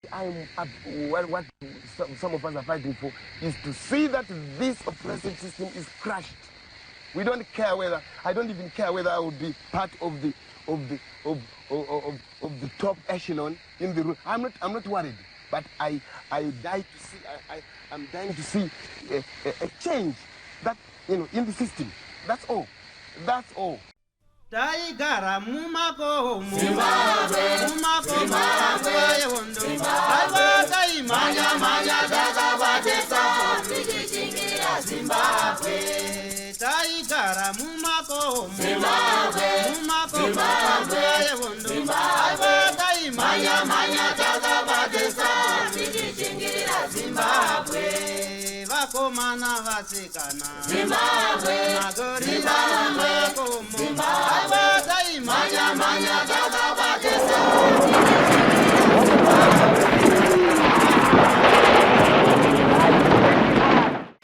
what some of us are fighting for is to see that this oppressive system is crushed. We don't care whether, I don't even care whether I would be part of the top echelon in the room. I'm not worried, but I'm dying to see a change that, in the system. That's all. That's all. Taigara mumako Zimbabwe yondo Alwaka imanya dakabatesa Tikichingira Zimbabwe Taigara mumako Zimbabwe yondo Alwaka imanya dakabatesa Tikichingira Zimbabwe Vakomana vasikana Zimbabwe Magorila makomo Zimbabwe Manya dakabatesa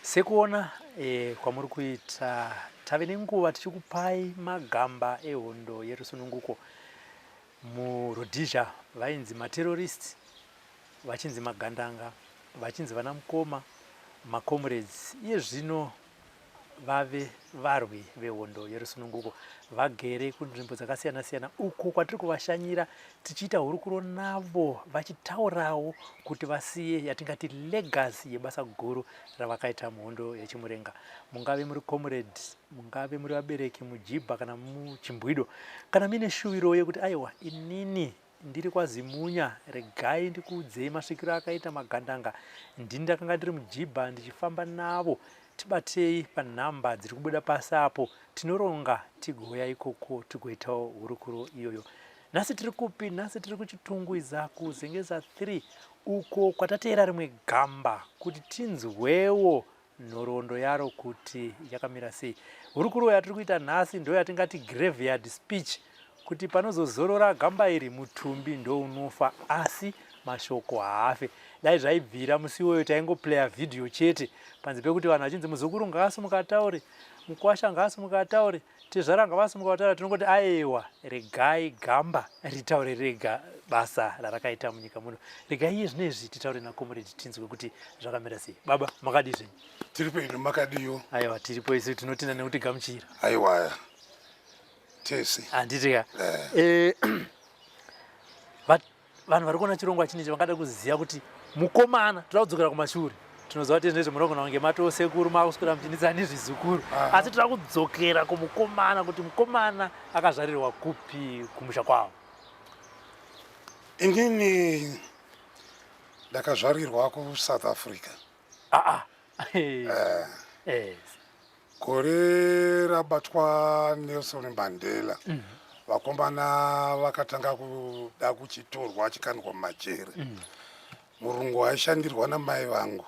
Sekuona kwamuri kuita tave nenguva tichikupai magamba ehondo yerusununguko. MuRhodesia vainzi materrorist, vachinzi magandanga, vachinzi vana mukoma, macomrades. Iye zvino vave varwi vehondo yerusununguko, vagere kunzvimbo dzakasiyana siyana uko kwatiri kuvashanyira tichiita hurukuro navo vachitaurawo kuti vasiye yatingati legacy yebasa guru ravakaita muhondo yechimurenga. Mungave muri comrade, mungave muri vabereki mujibha kana muchimbwido, kana mine shuwiro yekuti aiwa inini ndiri kwaZimunya, regai ndikuudzei masvikiro akaita magandanga, ndini ndakanga ndiri mujibha ndichifamba navo, tibatei panhamba dziri kubuda pasi apo, tinoronga tigouya ikoko tigoitawo hurukuro iyoyo. Nhasi tiri kupi? Nhasi tiri kuchitungwiza kuzengeza 3 uko kwatateera rimwe gamba kuti tinzwewo nhoroondo yaro kuti yakamira sei. Hurukuro yatiri kuita nhasi ndo yatingati graveyard speech, kuti panozozorora gamba iri mutumbi ndo unofa, asi mashoko haafe. Dai zvaibvira musi iwoyo taingoplaya video chete panze pekuti vanhu vachinzi muzukuru ngaasumukataure, mukwasha ngaasumukataure, tezvara ngavasumukataura, tinongoti aiwa regai gamba ritaure rega basa rarakaita munyika muno. Regai iye zvinezvi titaure nakomrade tinzwe kuti zvakamira sei. Baba makadi zvenyu? Tiripo ino makadiyo? Aiwa tiripo isu tinotinda nekuti gamuchira. Aiwa tese handitika vanhu vari kuona chirongwa chinechi vangada kuziva kuti mukomana, toda kudzokera kumashure, tinoziva kuti nezve munogona kunge matoo sekuru makuswera muchinitsa nezvizukuru, asi toda kudzokera kumukomana kuti mukomana akazvarirwa kupi kumusha kwavo. Inini ndakazvarirwa kuSouth Africa. Gore rabatwa Nelson Mandela, vakomana vakatanga kuda kuchitorwa chikandwa mumajere. Murungu aishandirwa namai vangu,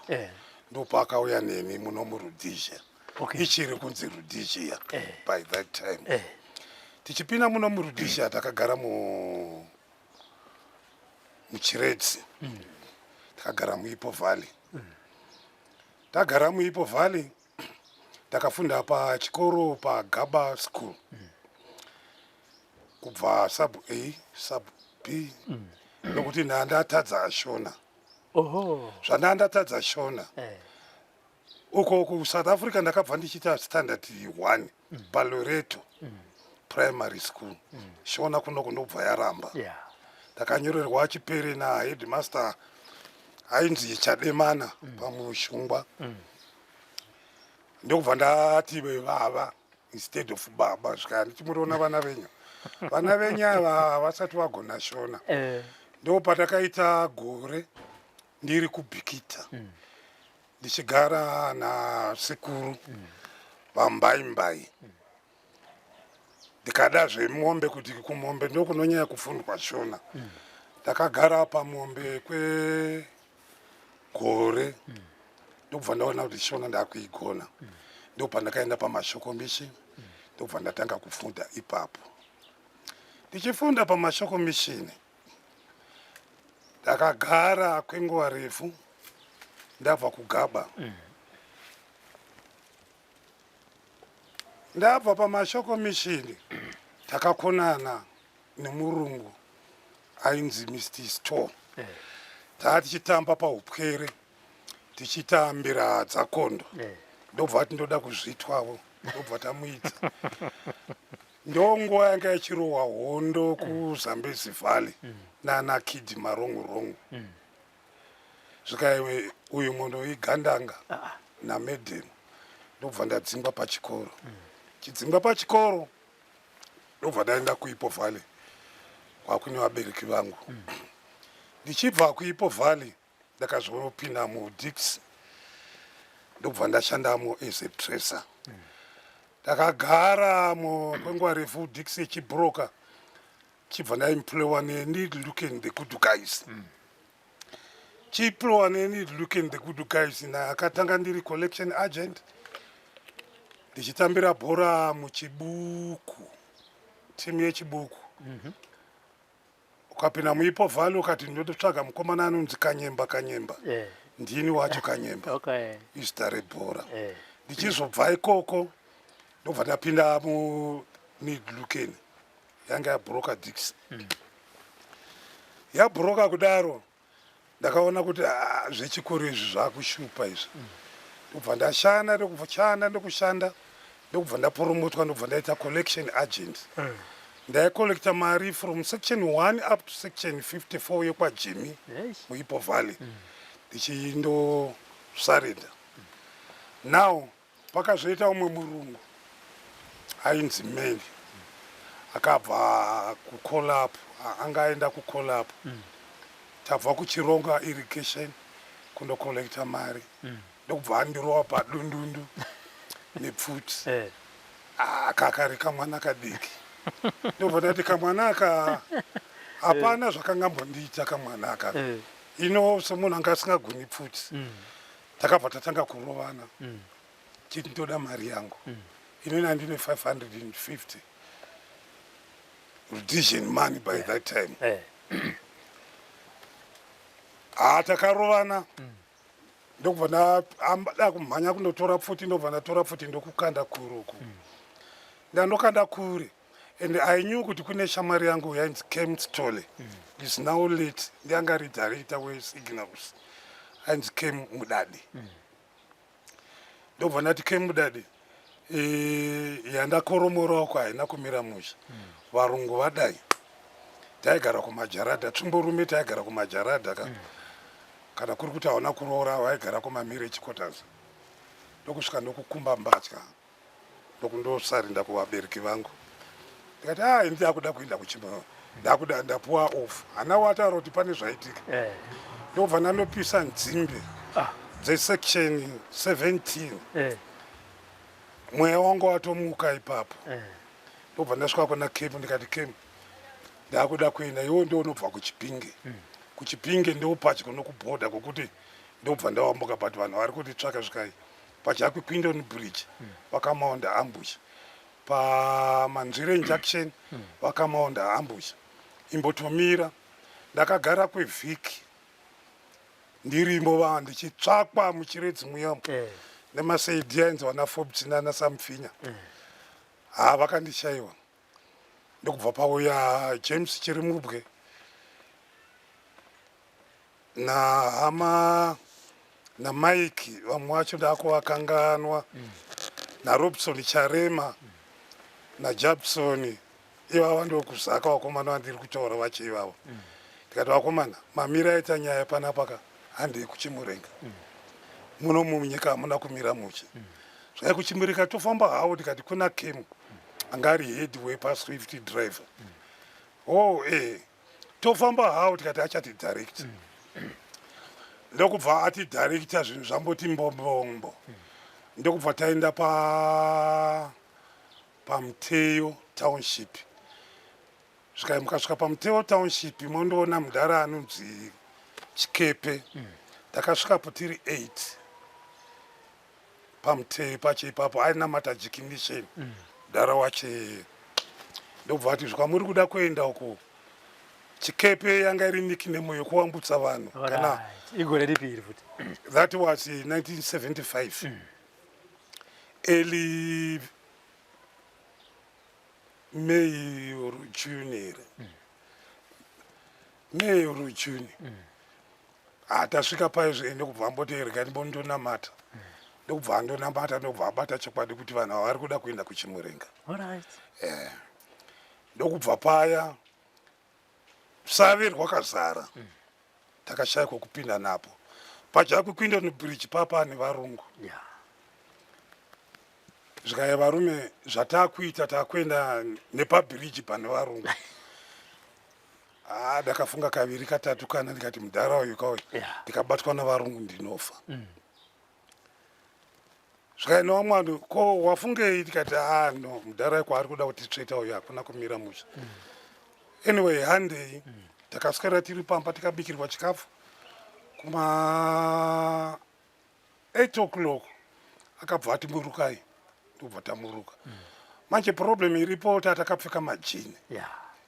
ndopa akauya neni muno muRhodesia. Ichiri kunzi Rhodesia by that time. Tichipinda muno muRhodesia takagara muChiredzi, takagara muIpo Valley. Tagara muIpo Valley, takafunda pachikoro paGaba School. Kubva sub A, sub B, nokuti ndandatadza ashona. Zvandandatadza shona. Uko kuSouth Africa ndakabva ndichita standard 1 paLoreto primary school. Shona kuno kunobva yaramba. Ndakanyorerwa chipere naheadmaster ainzi Chademana pamushungwa. Ndokubva ndati baba instead of baba zvikani timurona vana venyu. Vana venyu ava vasati vagona shona. Ndopatakaita gore ndiri kuBhikita, ndichigara nasekuru vambaimbai. Ndikada zvemombe kuti kumombe ndokunonyanya kufundwa shona. Ndakagara pamombe kwegore, ndokubva ndaona kuti shona ndakuigona. Ndobva ndakaenda pamashoko mission, ndobva ndatanga kufunda ipapo. Ndichifunda pamashoko mission, ndakagara kwenguva refu, ndabva kuGaba. Ndabva pamashoko mission, takakonana nemurungu ainzi Mr. Store. tichitamba paupwere tichitambira dzakondo ndobva tindoda kuzvitwawo ndobva tamuita ndonguva yanga ichirohwa hondo kuZambezi Valley nana Kid Marongorongo zvikai uyu munhu igandanga naMedem ndobva ndadzingwa pachikoro chidzingwa pachikoro ndobva ndaenda kuIpo Valley kwakune vabereki vangu ndichibva kuIpo Valley ndakazonopinda muDix ndobva ndashandamo as a tracer ndakagaramo kwenguva refu Dix ichibroka chibva ndaemploywa neNeed Luken the Good Guys chiemploywa neNeed Luken the Good Guys nakatanga ndiri collection agent ndichitambira bhora muChibuku timu yeChibuku ukapinda muIpo Valley ukati ndototsvaga mukomana anonzi Kanyemba ndini wacho Kanyemba izita rebhora ndichizobva ikoko ndobva ndapinda muNeed Luken yanga yabhuroka Dix yabhuroka kudaro ndakaona kuti zvechikoro izvi zvakushupa izvi ndobva ndashanda ndokushanda ndobva ndaporomotwa ndobva ndaita collection agent ndaicollecta mari from section 1 up to section 54 yekwajimi muIpo Valley ndichindosarenda now pakazoita umwe murungu ainzi Meli akabva kuColap anga aenda kuColap tabva kuChironga irrigation kundocollecta mari ndokubva andirowa padundundu nepfuti kakari kamwana kadiki ndobva ndati kamwana aka hapana zvakangambondiita kamwana aka ino semunhu anga asingagoni pfuti takabva tatanga kurovana chiti ndoda mari yangu inoni handine 550 Rhodesian money by that time takarovana ndokubva ndada kumhanya kundotora pfuti ndobva ndatora pfuti ndokukanda kuruku ndandokanda kure and I knew kuti kune shamwari yangu yainzi Kem Stole is now late ndianga ari director weSignals ainzi Kem Mudadi ndobva ndati Kem Mudadi yandakoromorawo haina kumira musha varungu vadai taigara kumajaradha tsumborume taigara kumajaradha kana kuri kuti hauna kuroora waigara kumamarriage quarters ndokusvika ndokukumba mbatya ndokundosarenda kuvabereki vangu ndikati ndakuda kuenda kuchimba ndakuda ndapuwa off hana wataura kuti pane zvaitika ndobva ndandopisa nzimbe dzesection 17 mweya wangu watomuka ipapo ndobva ndasvika kuna Kem ndikati Kem ndakuda kuenda iwo ndonobva kuchipinge ndopadyo nokubhodha kwokuti ndobva ndawambuka but vanhu vari kuti tsvaka zvikai pachakuQuindon Bridge vakamaunda ambush pamanzvire junction vakamaunda ambush imbotomira ndakagara kwevhiki ndirimo ndichitsvakwa muchiredzi muyamo nemasaidi ainzi wana Forbes nana Samfinya vakandishayiwa ndokubva pauya James Chirimubwe nahama naMike vamwe vacho ndako vakanganwa naRobson Charema naJabson ivava ndokuzaka vakomana vandiri kutaura vacho ivavo ndikati vakomana mamira aita nyaya panapaka handei kuchimurenga muno munyika hamuna kumira muchi zvai kuchimurika tofamba hawo ndikati kuna Kem anga ari headway paSwift driver tofamba hawo tikati achati direct ndokubva ati director zvinhu zvamboti mbombombo ndokubva taenda paMuteyo township mukasvika paMuteyo township mondoona mudhara anonzi Chikepe takasvikapo tiri 8 paMuteyo pacho ipapo ainamata jikinishen mudhara wache ndobva ati zvikamuri kuda kuenda uko Chikepe yanga iri nickname yokuwambutsa vanhu kana igore ripiri futi that was 1975 early May or June May or June tasvika paizve ndokubva amboteereka ndimbondonamata ndokubva andonamata ndokubva abata chokwadi kuti vanhu ava vari kuda kuenda kuchimurenga ndokubva paya save rwakazara takashaya kwekupinda napo pajaa Queenstown Bridge papa nevarungu zvikaya varume zvatakuita takuenda nepabhiriji pane varungu ndakafunga kaviri katatu kana ndikati mudhara uyu kauyu ndikabatwa navarungu ndinofa zvikainowa mwandu ko wafungei tikati no mudhara iko ari kuda kuti tsveta uyu hakuna kumira musha anyway handei takaswera tiri pamba tikabikirwa chikafu kuma 8 o'clock akabva ati murukai ndobva tamuruka manje problem iripo tatakapfeka majini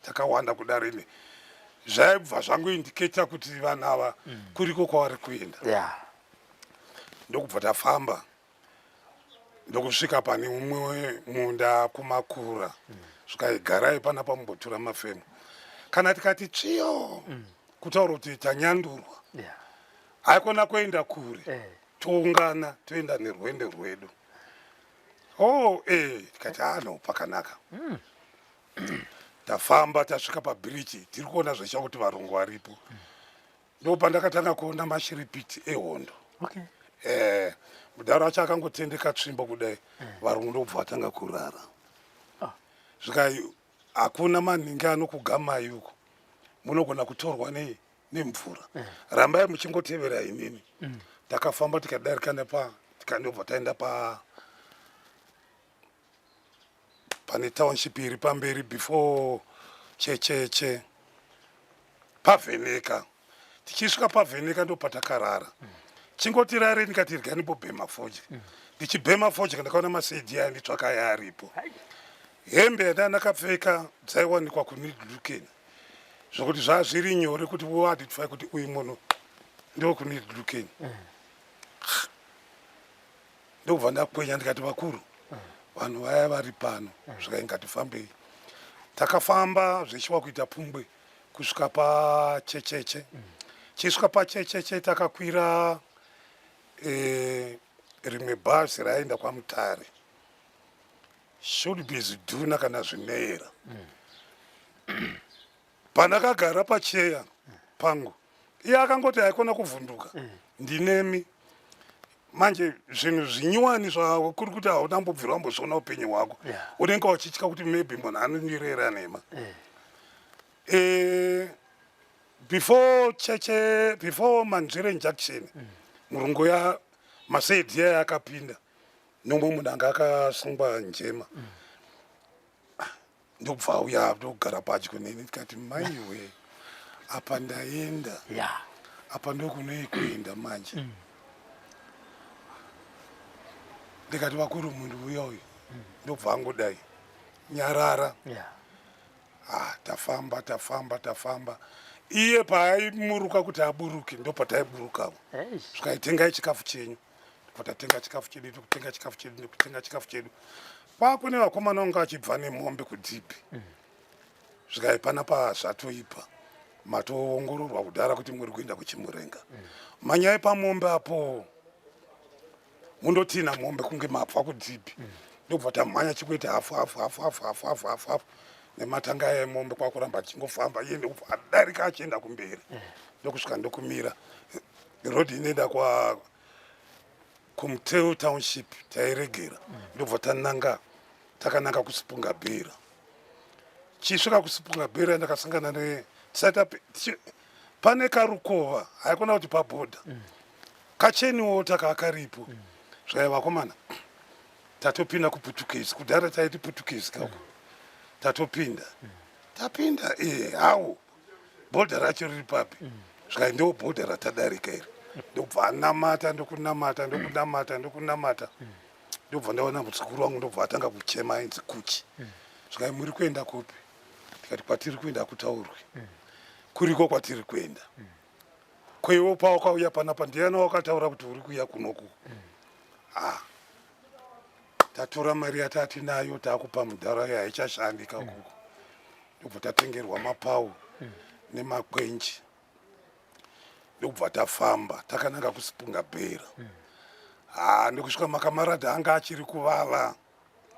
takawanda kudarini zvaibva zvangoindiketa kuti vanhu ava kuriko kwavari kuenda ndokubva tafamba ndokusvika pane umwe munda kumakura zvikaigarai pana pambotura mafemo kana tikati tsviyo kutaura kuti tanyandurwa haikona kuenda kure toungana toenda nerwendo rwedu tikati no pakanaka tafamba tasvika pabhiriji tiri kuona zvesha kuti varungu varipo ndopandakatanga kuona mashiripiti ehondo mudhara wacho akangotendeka tsvimbo kudai varungu ndobva vatanga kurara zvikai hakuna manhingi anokugamai uko munogona kutorwa nemvura rambai muchingotevera inini takafamba tikadarika tikandobva taenda pane township iri pamberi before checheche pavheneka tichisvika pavheneka ndopatakarara chingotirare ndikati riganibobhema fodya ndichibhema fodya ndakaona masedhi aya nditsvaka aya aripo hembe yandandakapfeka dzaiwanikwa kunidlukeni zvokuti zvazviri nyore kuti waditifai kuti uyu munhu ndokunidlukeni ndokubva ndakwenya ndikati vakuru vanhu vaya vari pano zvikaingatifambei takafamba zvichiwa kuita pungwe kusvika pachecheche chisvika pachecheche takakwira rimwe bhazi raenda kwaMutare should be zidhuna kana zvineyera pandakagara pacheya pangu iye akangoti haikona kuvhunduka ndinemi manje zvinhu zvinyuwani zvavo kuri kuti haunambobvira wambozviona upenyu hwako unenge wachitya kuti maybe munhu anondirera nhema before Manzvere junction murungu ya masedhi aya akapinda nomwe munhu anga akasungwa njema ndokubva auya ndokugara padyo neni tikati maiwe apa ndaenda apa ndokunoi kuenda manje ndikati vakuru munhu uya uyu ndobva angodai nyarara tafamba iye paaimuruka kuti aburuke ndopataiburukavo zvikaitengai chikafu chenyu ndopatatenga chikafu chedu tokutenga chikafu chedu ndokutenga chikafu chedu kwakune vakomana vanga vachibva nemombe kudhipi zvikaipana pazvatoipa matoongororwa kudhara kuti muri kuenda kuchimurenga manyai pamombe apo mundotina mombe kunge mabva kudhipi ndobva tamhanya chikuita hafu nematanga emombe kwakuramba chingofamba iye ndokubva adarika achienda kumberi ndokusvika ndokumira rodhi inoenda kuMuteu township tairegera ndobva takananga kuSipungabhera chisvika kuSipungabhera ndakasangana pane karukova haikona kuti pabhodha kacheniwo takakaripo zvaya vakomana tatopinda kuPutukezi kudhara taiti Putukezi kako tatopinda tapinda hawo bhodha racho riri papi zvikai ndo bhodha ratadarika iri ndobva anamata ndokunamata ndobva ndaona mudzukuru wangu ndobva atanga kuchema ainzi kuchi zvikai muri kuenda kupi tikati kwatiri kuenda kutaurwe kuriko kwatiri kuenda kweiwo pawakauya panapa ndiana wakataura kuti uri kuya kunoku tatora mari yatati nayo takupa mudhara yaichashandika kuko ndobva tatengerwa mapau nemakwenji ndokubva tafamba takananga kusipunga bhera ndokusvika makamarada anga achiri kuvava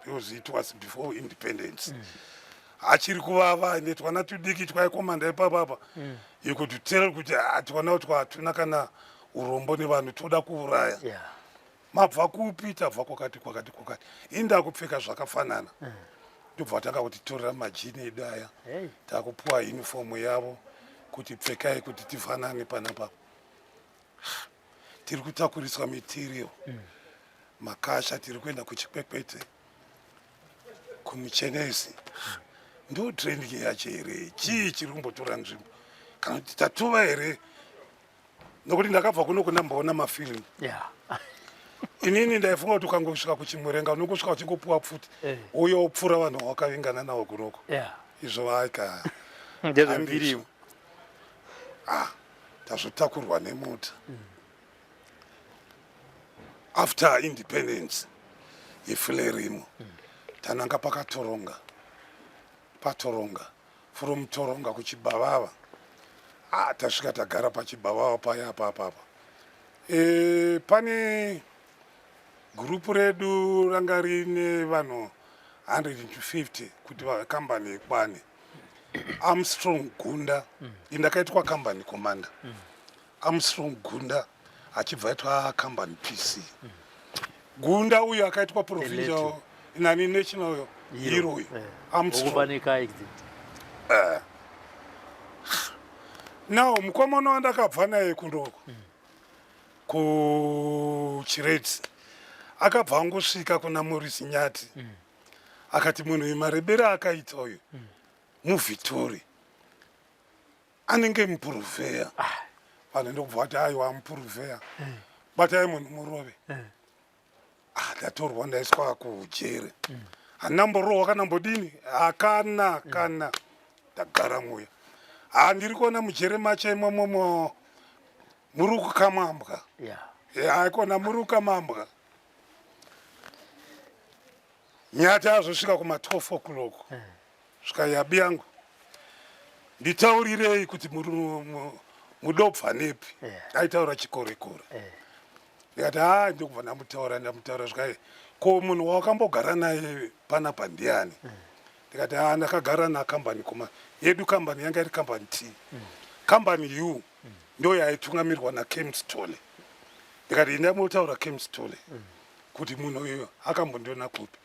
because it was before independence achiri kuvava ende twana tudiki twaikomanda ipapapa you could tell kuti twana twatuna kana urombo nevanhu toda kuuraya mabva kupi tabva kwakati inda kupfeka zvakafanana ndobva takutitorera majini edu aya takupuwa uniform yavo kuti pfekai kuti tifanane panapa tiri kutakuriswa material makasha tiri kuenda kuchikwekwete kumuchenesi ndo training yacho here chii chiri kumbotora nzvimbo kana kuti tatova here nokuti ndakabva kuno kunamboona mafilmu inini ndaifunga kuti ukangosvika kuchimurenga unokusvika uchingopuwa pfuti uyo upfuura vanhu wakavingana nawo kunoko izvo aika ndezvembiriwo tazotakurwa nemota after independence yefulerimo tananga patoronga from toronga kuchibavava tasvika tagara pachibavava paya apapa pane gurupu redu ranga rine vanhu 150 kuti kambani ikwane Armstrong Gunda indakaitwa kambani commander Armstrong Gunda achibva aitwa kambani PC Gunda uyu akaitwa provincial nani national hero Armstrong now mukomana wandakabva naye kundoko kuchiredzi akabva angosvika kuna Morris Nyati akati munhu wemarebera akaita uyu muvhitori anenge mupuruvheya vanhu ndokubva kuti aiwa mupuruvheya batai munhu murove ndatorwa ndaiswa kujere handinamborohwa kana mbodini kana ndagara muya ndiri kuona mujere macho imomomo muri kukamambwa aikona muri kukamambwa Nyati azosvika kuma 12 o'clock svika yabi yangu nditaurirei kuti mudobva nepi aitaura chikorekore ndikati ndikubva ndamutaura zvikai ko munhu wakambogara naye panapa ndiani ndikati ndakagara nakambani koma yedu kambani yanga iri kambani T kambani U ndo yaaitungamirwa naKemstole ndikati ndamutaura Kemstole kuti munhu uyu akambondiona kupi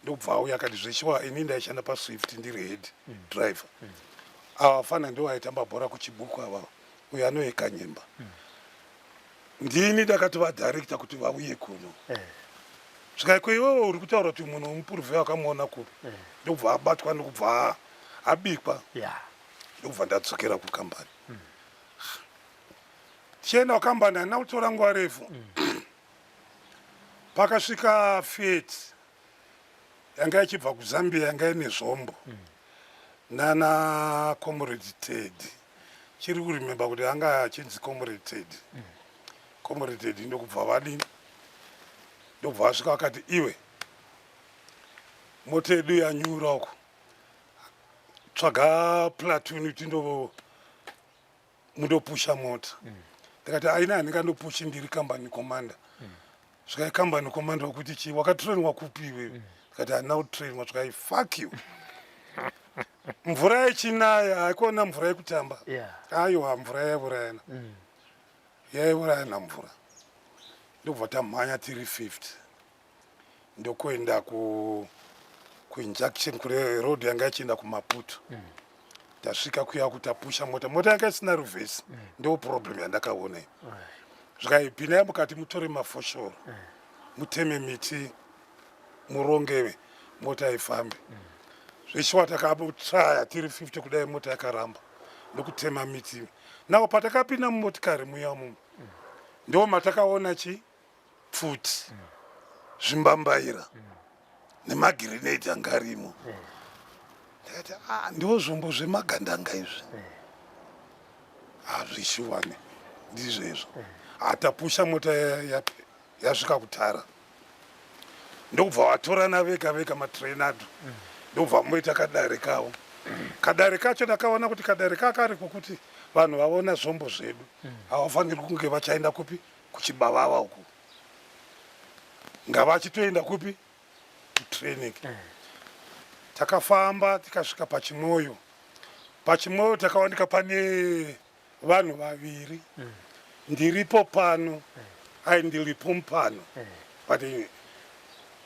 ndobva auya akati zveshiwa ini ndaishanda paSwift ndiri head driver avafana ndo aitamba bhora kuchibuku ava uyu anoyeka nyemba ndini ndakati vadirector kuti vauye kuno svikaiko iwewe uri kutaura kuti munhu mupuruvheya akamuona kupi ndobva abatwa ndokubva abikwa ndobva ndadzokera kukambani tichienda kukambani handina kutora nguva refu pakasvika Fiat yanga ichibva kuZambia yanga ine zvombo nana Comrade Ted chiri kurimemba kuti anga achinzi Comrade Ted Comrade Ted ndokubva vadini ndobva vasvika vakati iwe mota yedu yanyura uko tsvaga platoon kuti mundopusha mota ndikati aina handingandopushi ndiri kambani commander svikai kambani commander wokuti chii wakatrainwa kupi iwewe ndikati handina kutrainwa svikai fuck you mvura yechinaya haikuona mvura yekutamba aiwa mvura yaiurayana yaiurayana mvura ndobva tamhanya tiri 50 ndokuenda kuinjunction kure road yanga ichienda kuMaputo tasvika kuya kutapusha mota yanga isina ruvhesi ndo problem yandakaona zvikai pinai mukati mutore mafoshoro muteme miti murongewe mota ifambe zveshiwa takatraya tiri 50 kudai mota yakaramba ndokutema miti nawo patakapinda mumotikari muya mumo ndo matakaona pfuti zvimbambaira nemagirineti anga arimo ndikati ndiwo zvombo zvemagandanga izvi zvishuwane ndizvezvo atapusha mota yasvika kutara ndokubva watorana vega vega matrenado ndobva moita kadare kawo kadare kacho ndakaona kuti kadare kakari kokuti vanhu vaona zvombo zvedu havafaniri kunge vachaenda kupi kuchibavava uku ngavachitoenda kupi kutraining. Takafamba tikasvika pachimwoyo. Pachimwoyo takawanika pane vanhu vaviri. Ndiripo pano ai ndiripo pano but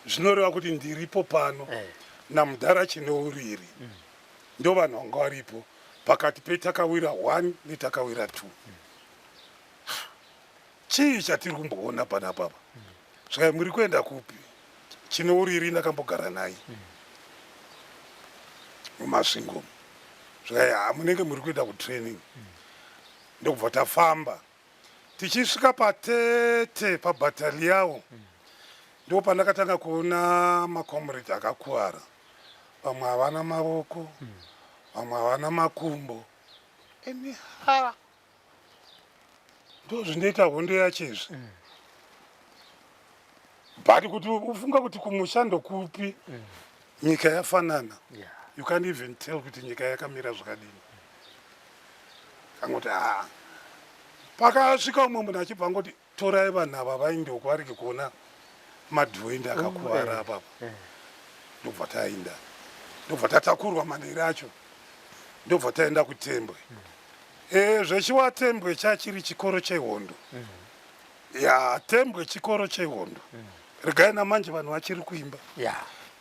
zvinoreva kuti ndiripo pano namudhara chinouriri ndo vanhu vanga varipo pakati petakawira 1 netakawira 2. Chii chatiri kumboona panapapa? Zvaka muri kuenda kupi? Chinouriri ndakambogara naye mumasvingo. Zvaka munenge muri kuenda kutraining. Ndokubva tafamba tichisvika patete pabhataliyawo ndo pandakatanga kuona makomrade akakuwara. Vamwe havana mavoko, vamwe havana makumbo. Anyhow, ndo zvinoita hondo yachezvi. But kuti ufunga kuti kumushando kupi nyika yafanana. You can't even tell kuti nyika yakamira zvakadini. Kangoti pakasvika umwe munhu achibva angoti torai vanhu ava vaindoko varike kuona madhwendi akakuwara apapa. Ndobva taenda. Ndobva tatakurwa manheru acho. Ndobva taenda kuTembwe. Zvechiwa Tembwe chachiri chikoro chehondo. Ya Tembwe chikoro chehondo. Regai namanje vanhu vachiri kuimba.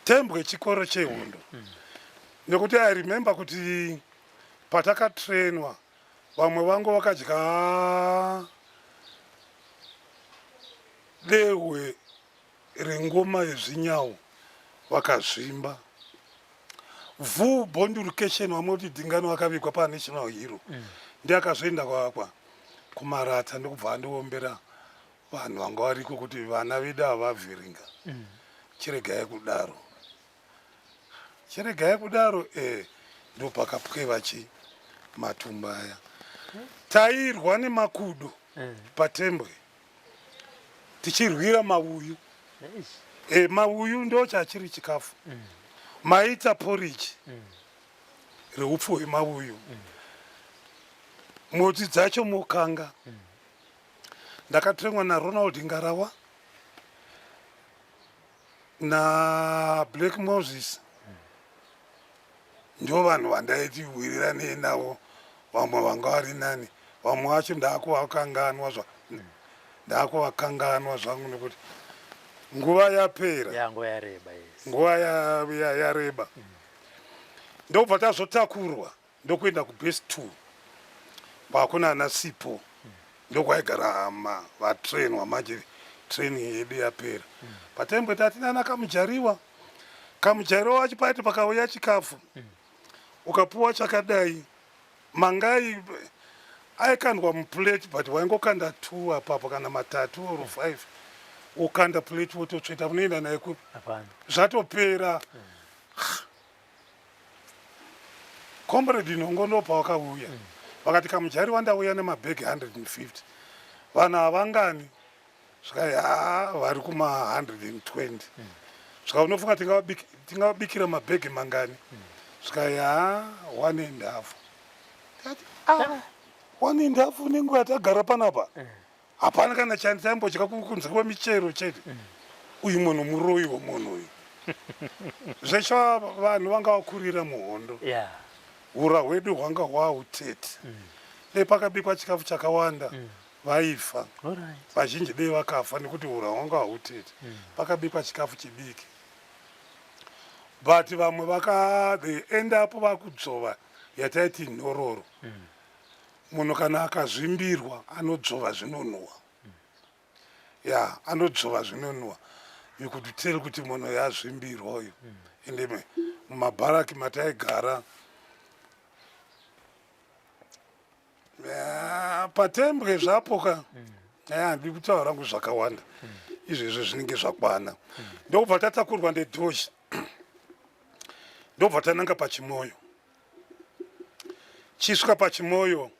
Tembwe chikoro chehondo. Nekuti I remember kuti patakatrainwa vamwe vangu vakadya dehwe rengoma yezvinyawo vakazvimba. Vu Bondurucation vamwe kuti Dingano vakavigwa paNational Hero. Ndiakazoenda kwakwa kumarata ndokubva andoombera vanhu vanga variko kuti vana vedu havavhiringa. Chiregai kudaro. Chiregai kudaro ndo pakapweva matumba aya. Tairwa nemakudo paTembwe. Tichirwira mauyu. Mauyu ndo chachiri chikafu. Maita porridge. Reupfu hwemauyu. Moti dzacho mukanga. Ndakatrainwa naRonald Ngarawa na Black Moses. Ndo vanhu vandaiti wirirane navo. Vamwe vanga vari nani. Vamwe vacho ndakuvakanganwa zvangu nekuti nguva yapera. Nguva yareba. Ndobva tazotakurwa ndokuenda kubase 2. Pakuna ana Sipo. Ndokwaigara vatrainwa manje training yedu yapera. Patembwe tati nana Kamujariwa. Kamujariwa wacho paiti pakauya chikafu. Ukapuwa chakadai. Mangai aikandwa muplate but waingokanda 2 apapo kana matatu or 5. Ukanda plate wototsveta unoenda naye kupi? Zvatopera. Comrade Nhongo ndo pawakauya. Vakati Kamujariwa ndauya nemabhegi 150. Vanhu havangani. Zvaka vari kuma 120. Zvaka unofunga tingavabikira mabhegi mangani. Zvaka 1.5. Kati 1.5 nenguva yatagara panapa. Hapana kana chandaimbocheka kunze kwemichero chete. Uyu munhu muroyi womunhu uyu. Zveshe vanhu vanga vakurira muhondo. Ura hwedu hwanga hwautete. Pakabikwa chikafu chakawanda vaifa. Vazhinji dei vakafa nekuti ura hwanga hwautete. Pakabikwa chikafu chidiki. But vamwe they end up vakudzova yataiti nyororo. Munhu kana akazvimbirwa anodzova zvinonhuwa. Anodzova zvinonhuwa. You could tell kuti munhu yazvimbirwa uyu. Ende mumabharaki mataigara paTembwe zvapoka. Handidi kutaura rangu zvakawanda. Izvezvo zvinenge zvakwana. Ndobva tatakurwa neDoshi. Ndobva tananga pachimwoyo. Chisvika pachimwoyo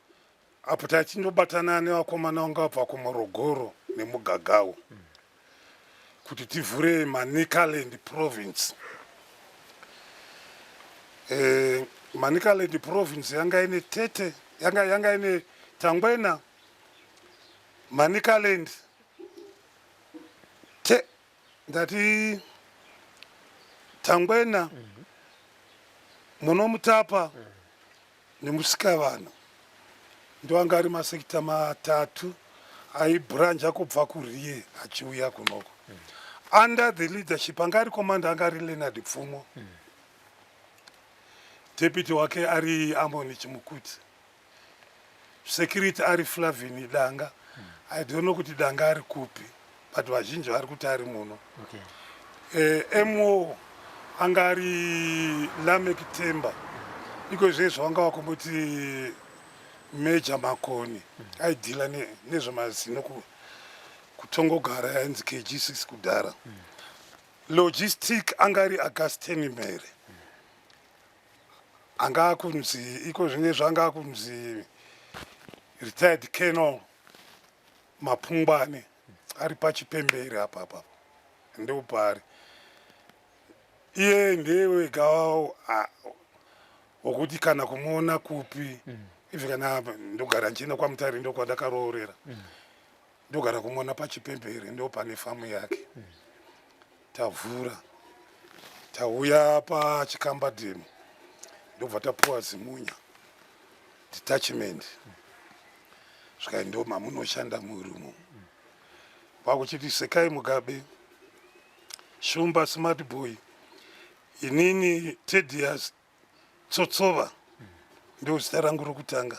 apo tachindobatana nevakomana vanga vabva kuMorogoro nemuGagawu kuti tivhure Manicaland province. Manicaland province yanga ine 30 yanga ine Tangwena Manicaland te ndati Tangwena Munomutapa nemusikavana ndoanga ari masekita matatu aibhranja kubva kuRiye achiuya kunoko under the leadership anga ari komanda anga ari Leonard Pfumo deputy wake ari Amoni Chimukuti security ari Flavini Danga I don't know kuti Danga ari kupi but vazhinji vari kuti ari muno MO anga ari Lamek Temba iko zvezvo vanga vakumboti Major Makoni aidhila nezvemazino kutongogara yainzi KG6 kudhara logistic anga ari Augustine Mere anga akunzi iko zvine zvanga akunzi retired colonel Mapungwane ari pachipembere apapa ndopari iye ndewega wokuti kana kumuona kupi ife kana ndogara nchena kwaMutare ndokwandakaroorera ndogara kumuona pachipembere ndo pane famu yake tavhura tauya pachikamba demo ndobva tapuwa zimunya detachment saka ndo mamunoshanda muri umo vakuchiti Sekai Mugabe Shumba Smart Boy inini Tedious Tsotsova ndo zita rangu rokutanga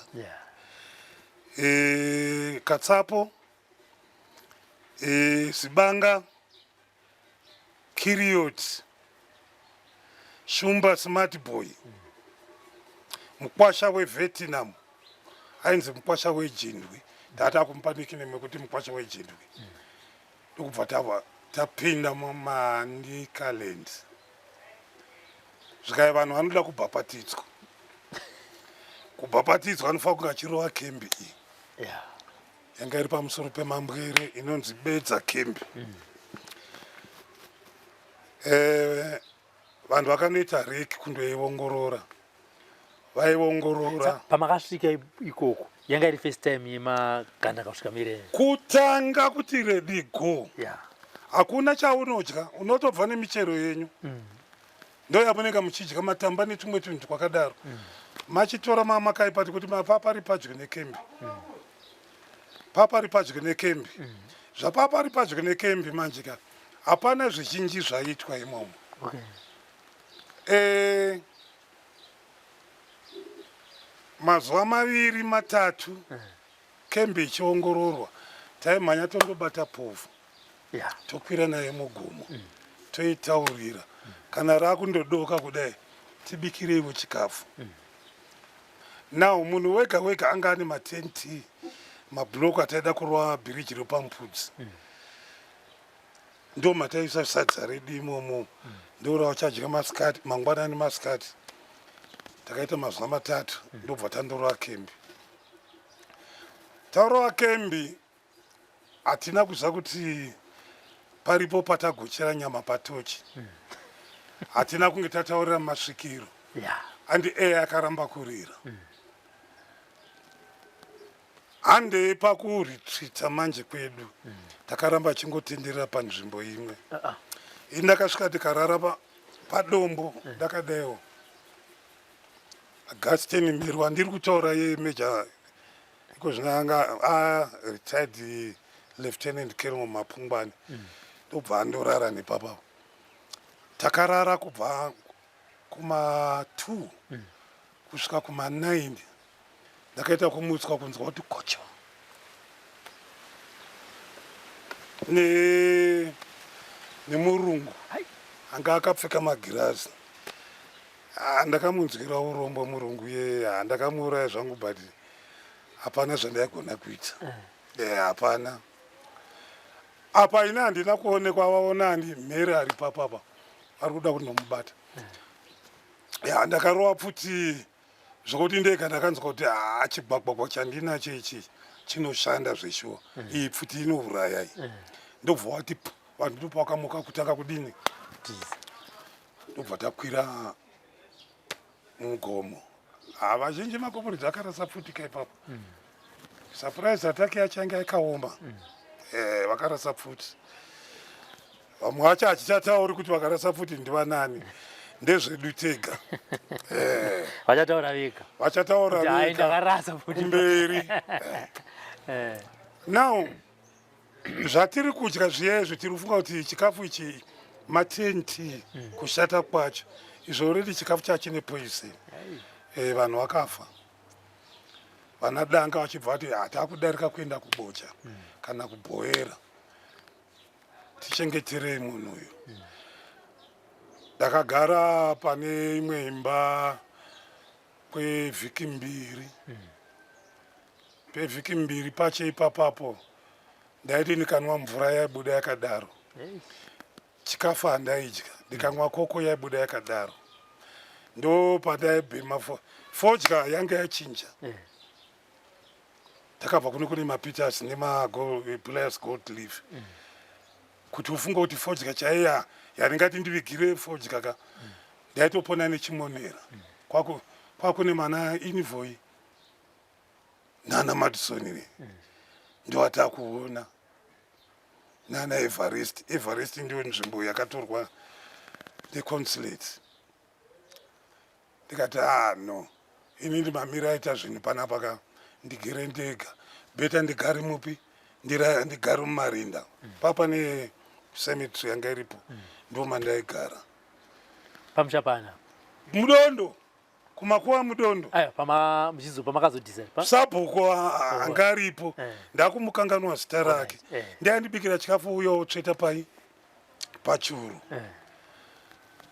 Katsapo Sibanga Kiriot Shumba Smart Boy mukwasha weVietnam ainzi mukwasha weJindwi tata kumpanikine mekuti mukwasha weJindwi ndokubva tapinda muManicaland zvikaya vanhu vanoda kubhapatidzwa kubhapatidzwa anofanira kunge achirova kembi iyi yanga iri pamusoro pemambwere inonzi Bedza Kembi vanhu vakanoita reki kundoiongorora vaiongorora pamakasvika ikoko yanga iri first time yemaganda kasvika mire kutanga kuti ready go hakuna chaunodya unotobva nemichero yenyu ndo yamunenge muchidya matamba netumwe tunhu twakadaro machitora mamakaipati kuti papari padyo nekembi papari padyo nekembi zvapapari padyo nekembi manjika hapana zvizhinji zvaitwa imomo mazuva maviri matatu kembi ichiongororwa taimhanya tondobata povhu tokwira naye mugomo toitaurira kana rakundodoka kudai tibikireiwo chikafu now munhu wega wega anga ane matenti mabhuloku ataida kurova bhiriji repamupudzi ndo mataisa sadza redu imomo ndoura uchadya masikati mangwanani masikati takaita mazuva matatu ndobva tandorova kembi taurova kembi hatina kuziva kuti paripo patagochera nyama patochi hatina kunge tataurira masvikiro andi akaramba kurira hande pakuritreata manje kwedu takaramba chingotenderera panzvimbo imwe ndakasvika ndikarara padombo ndakadaiwo Augustine Merwa ndiri kutaura yemeja iko zvinanga retired lieutenant colonel Mapungwane ndobva andorara nepapa takarara kubva kuma2 kusvika kuma9 ndakaita kumutswa kunzwa kuti kocho nemurungu anga akapfeka magirazi ndakamunzwira urombo murungu ye ndakamuuraya zvangu but hapana zvandaigona kuita hapana apa ina handina kuonekwa vaona handi mhere ari papapa vari kuda kundomubata ndakarova pfuti zvokuti ndega ndakanzwa kuti chigwagwagwa chandinacho ichi chinoshanda zveshuwa iyi pfuti inouraya iyi ndobva wati vanhu ndopawakamuka kutanga kudini ndobva takwira mugomo vazhinji makomoredzi akarasa pfuti ipapo. Surprise attack yachange yakaoma. Vakarasa pfuti. Vamwe vacho hachitauri kuti vakarasa pfuti ndivanani. Ndezvedu tega. Vachataura vega. Vachataura vega. Kumberi. Now, zvatiri kudya zviye tiri kufunga kuti chikafu ichi matenti kushata kwacho. Izvo already chikafu chacho nepoison. Vanhu vakafa. Vana danga vachibva vati hatakudarika kuenda kubocha kana kubhoera. Tichengeterei munhu uyu. Ndakagara pane imwe imba kwevhiki mbiri. Pevhiki mbiri pache ipapapo ndaiti ndikanwa mvura yaibuda yakadaro. Chikafu handaidya. Ndikanwa koko yaibuda yakadaro. Ndo padaibhema fodya yanga yachinja. Takabva kune maPeters nemaplayers gold leaf. Kuti ufunga kuti fodya chaiya yaringati ndivigire fodya ka. Ndaitopona nechimonera. Kwakune mana Invoy nana Madison ndo atakuona. Nana Everest ndio nzvimbo yakatorwa neconsulate. Ndikati no. Ini ndimamira aita zvinhu panapa ka. Ndigere ndega. Beta ndigari mupi? Ndigari mumarinda. Papa ne cemetery yanga iripo. Ndo mandaigara. Pamuchapana. Mudondo. Kumakuwa mudondo. Muchizo pamakazodisa. Sabhuko anga aripo. Ndakumukanganwa zita rake. Ndandibikira chikafu uyo tsveta pachuru.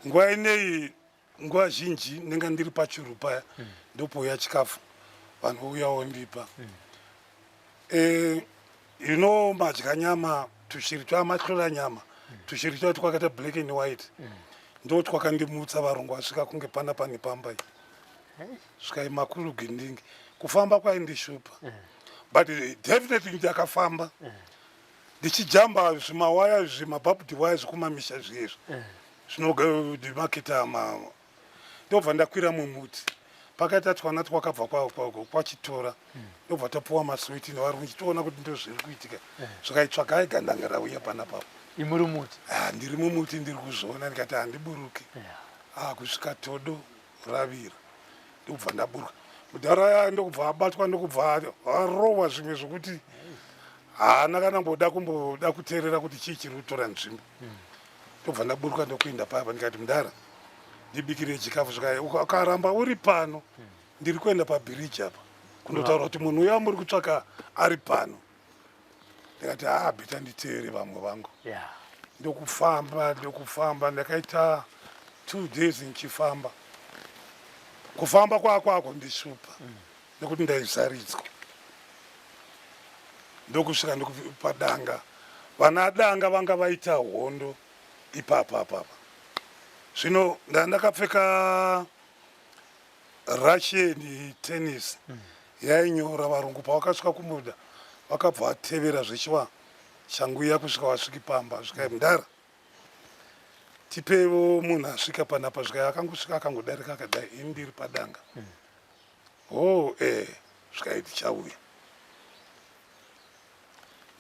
Nguva inei nguva zhinji ndinga ndiri pachuru paya. Ndopo ya chikafu. Vanhu uyawo ndipa. Madya nyama tushiri twamahlola nyama. Tushiri twakata black and white. Ndo twakandimutsa varungu vasvika kunge pana pane pamba. Sky makuru gindingi. Kufamba kwaindishupa. But definitely ndakafamba. Ndichijamba zvimawaya zvimabhabhudi waya zvekumamisha zvizvo. Zvinomaketa ndobva ndakwira mumuti. Pakaita twana twakabva kwachitora. Ndobva tapuwa maswiti nevarungu chitoona kuti ndo zviri kuitika. Zvakaitsvakai gandanga rauya panapa. Imuri muti. Ndiri mumuti ndiri kuzviona ndikati handiburuki. Kusvika todo ravira. Ndobva ndaburuka. Mudhara yaya ndokubva abatwa ndokubva arohwa zvimwe zvokuti haana kana kumboda kuteerera kuti chii chiri kutora nzvimbo. Ndobva ndaburuka ndokuenda papa ndikati mudhara ndibikire chikafu zvakaya ukaramba uri pano ndiri kuenda pabiriji apa kundotaura kuti munhu uya muri kutsvaka ari pano. Ndikati beta nditeere vamwe vangu. Ndokufamba ndakaita 2 days nichifamba. Kufamba kwako ndishupa nekuti ndaizaridzwa. Ndokusvika ndokupadanga. Vana danga vanga vaita hondo ipapa. Zvino ndakapfeka Russian tennis. Yainyora varungu pavakasvika kumuda. Vakabva vatevera zvichiwa shangu iya kusvika wasviki pamba. Svika mudhara. Tipevo munhu asvika panapa svika akangosvika akangodarika akadai ini ndiri padanga. Svika tichauya.